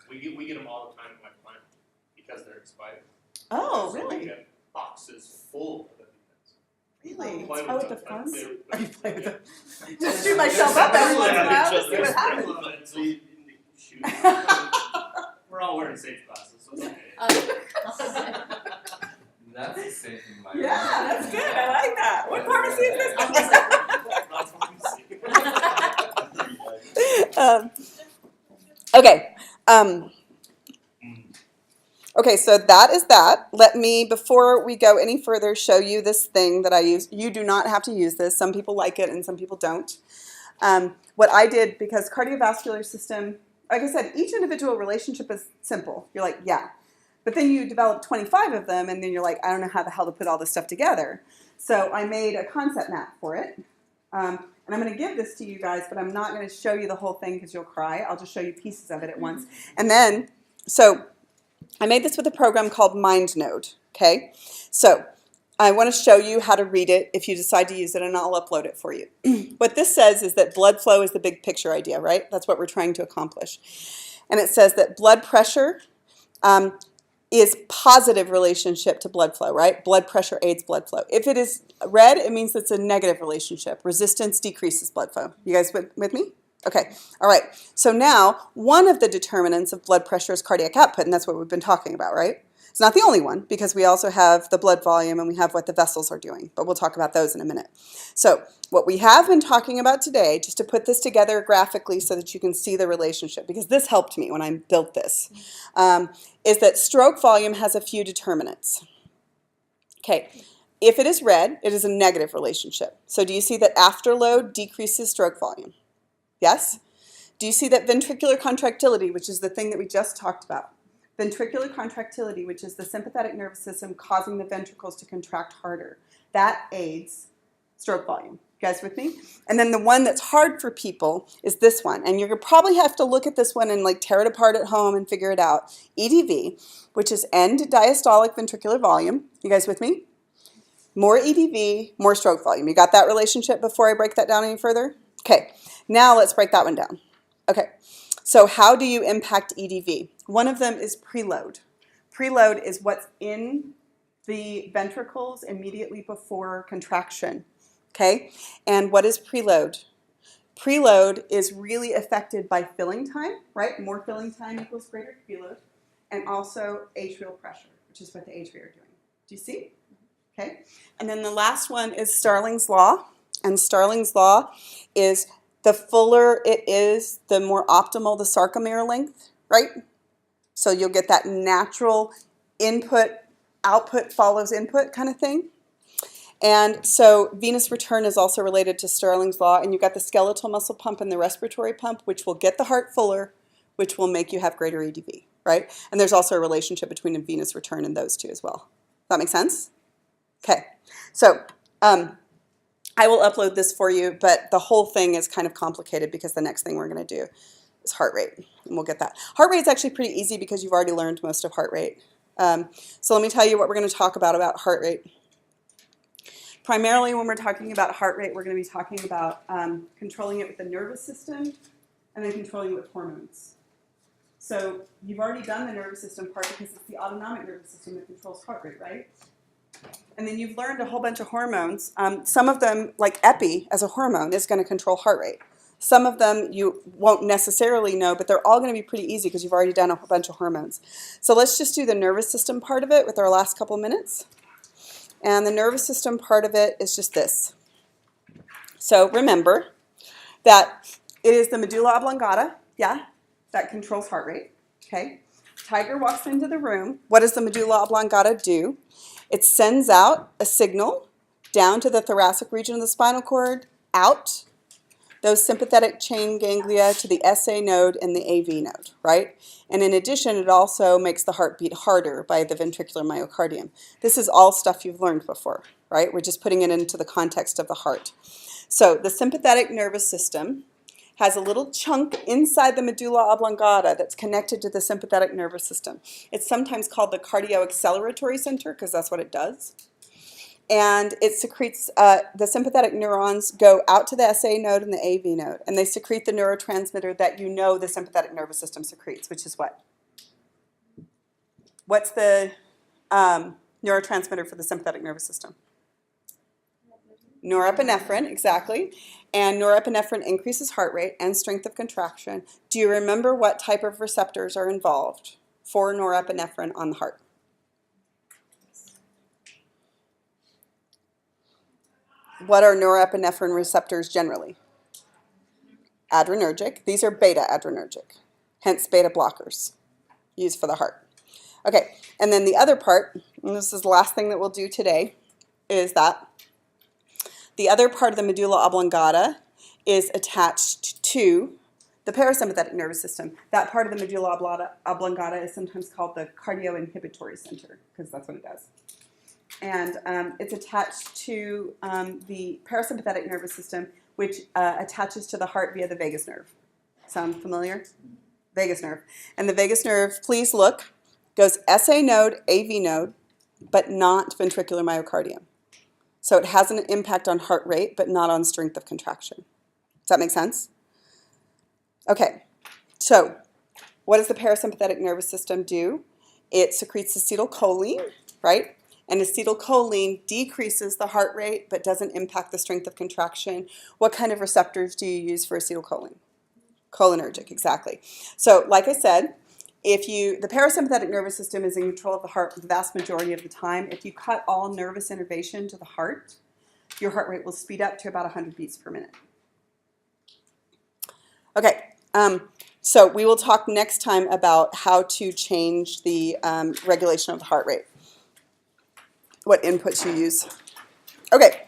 We get them all the time in my plant because they're expired.
Oh,
So we
really?
get boxes full of EpiPens.
Really?
Play
Oh,
with
with the
them.
funds?
They're-
Are you playing with them? Just shoot myself up every once in a while to see what happens.
So you shoot. We're all wearing safe glasses, so it's okay.
That's the same in my
Yeah, that's good. I like that. What pharmacy is this?
That's what we see.
Okay. Okay, so that is that. Let me, before we go any further, show you this thing that I use. You do not have to use this. Some people like it and some people don't. What I did, because cardiovascular system, like I said, each individual relationship is simple. You're like, yeah. But then you develop 25 of them, and then you're like, I don't know how the hell to put all this stuff together. So I made a concept map for it. And I'm going to give this to you guys, but I'm not going to show you the whole thing because you'll cry. I'll just show you pieces of it at once. And then, so I made this with a program called MindNode, okay? So I want to show you how to read it if you decide to use it, and I'll upload it for you. What this says is that blood flow is the big picture idea, right? That's what we're trying to accomplish. and it says that blood pressure is positive relationship to blood flow, right? Blood pressure aids blood flow. If it is red, it means it's a negative relationship. Resistance decreases blood flow. You guys with me? Okay, all right. So now, one of the determinants of blood pressure is cardiac output, and that's what we've been talking about, right? It's not the only one, because we also have the blood volume and we have what the vessels are doing, but we'll talk about those in a minute. So what we have been talking about today, just to put this together graphically so that you can see the relationship, because this helped me when I built this, is that stroke volume has a few determinants. Okay, if it is red, it is a negative relationship. So do you see that afterload decreases stroke volume? Yes? Do you see that ventricular contractility, which is the thing that we just talked about? Ventricular contractility, which is the sympathetic nervous system causing the ventricles to contract harder, that aids stroke volume. You guys with me? And then the one that's hard for people is this one. And you're going to probably have to look at this one and like tear it apart at home and figure it out. EDV, which is end diastolic ventricular volume. You guys with me? More EDV, more stroke volume. You got that relationship before I break that down any further? Okay, now let's break that one down. Okay, so how do you impact EDV? One of them is preload. Preload is what's in the ventricles immediately before contraction. Okay, and what is preload? Preload is really affected by filling time, right? More filling time equals greater preload, and also atrial pressure, which is what the atria are doing. Do you see? Okay, and then the last one is Starling's law, and Starling's law is the fuller it is, the more optimal the sarcomere length, right? So you'll get that natural input, output follows input kind of thing. And so venous return is also related to Starling's law, and you've got the skeletal muscle pump and the respiratory pump, which will get the heart fuller, which will make you have greater EDV, right? And there's also a relationship between a venous return and those two as well. Does that make sense? Okay, so I will upload this for you, but the whole thing is kind of complicated because the next thing we're going to do is heart rate, and we'll get that. Heart rate is actually pretty easy because you've already learned most of heart rate. So let me tell you what we're going to talk about heart rate. Primarily when we're talking about heart rate, we're going to be talking about controlling it with the nervous system and then controlling it with hormones. So you've already done the nervous system part because it's the autonomic nervous system that controls heart rate, right? And then you've learned a whole bunch of hormones. Some of them, like epi as a hormone, is going to control heart rate. Some of them you won't necessarily know, but they're all going to be pretty easy because you've already done a whole bunch of hormones. So let's just do the nervous system part of it with our last couple minutes. And the nervous system part of it is just this. So remember that it is the medulla oblongata, yeah, that controls heart rate, okay? Tiger walks into the room. What does the medulla oblongata do? It sends out a signal down to the thoracic region of the spinal cord, out those sympathetic chain ganglia to the SA node and the AV node, right? And in addition, it also makes the heart beat harder by the ventricular myocardium. This is all stuff you've learned before, right? We're just putting it into the context of the heart. So the sympathetic nervous system has a little chunk inside the medulla oblongata that's connected to the sympathetic nervous system. It's sometimes called the cardioacceleratory center because that's what it does. And it secretes, the sympathetic neurons go out to the SA node and the AV node, and they secrete the neurotransmitter that you know the sympathetic nervous system secretes, which is what? What's the neurotransmitter for the sympathetic nervous system? Norepinephrine, exactly. And norepinephrine increases heart rate and strength of contraction. Do you remember what type of receptors are involved for norepinephrine on the heart? What are norepinephrine receptors generally? Adrenergic. These are beta adrenergic, hence beta blockers used for the heart. Okay, and then the other part, and this is the last thing that we'll do today, is that the other part of the medulla oblongata is attached to the parasympathetic nervous system. That part of the medulla oblongata is sometimes called the cardioinhibitory center, because that's what it does. And it's attached to the parasympathetic nervous system, which attaches to the heart via the vagus nerve. Sound familiar? Vagus nerve. And the vagus nerve, please look, goes SA node, AV node, but not ventricular myocardium. So it has an impact on heart rate, but not on strength of contraction. Does that make sense? Okay, so What does the parasympathetic nervous system do? It secretes acetylcholine, right? And acetylcholine decreases the heart rate but doesn't impact the strength of contraction. What kind of receptors do you use for acetylcholine? Cholinergic, exactly. So like I said, the parasympathetic nervous system is in control of the heart the vast majority of the time. If you cut all nervous innervation to the heart, your heart rate will speed up to about 100 beats per minute. Okay, so we will talk next time about how to change the regulation of the heart rate, what inputs you use. Okay.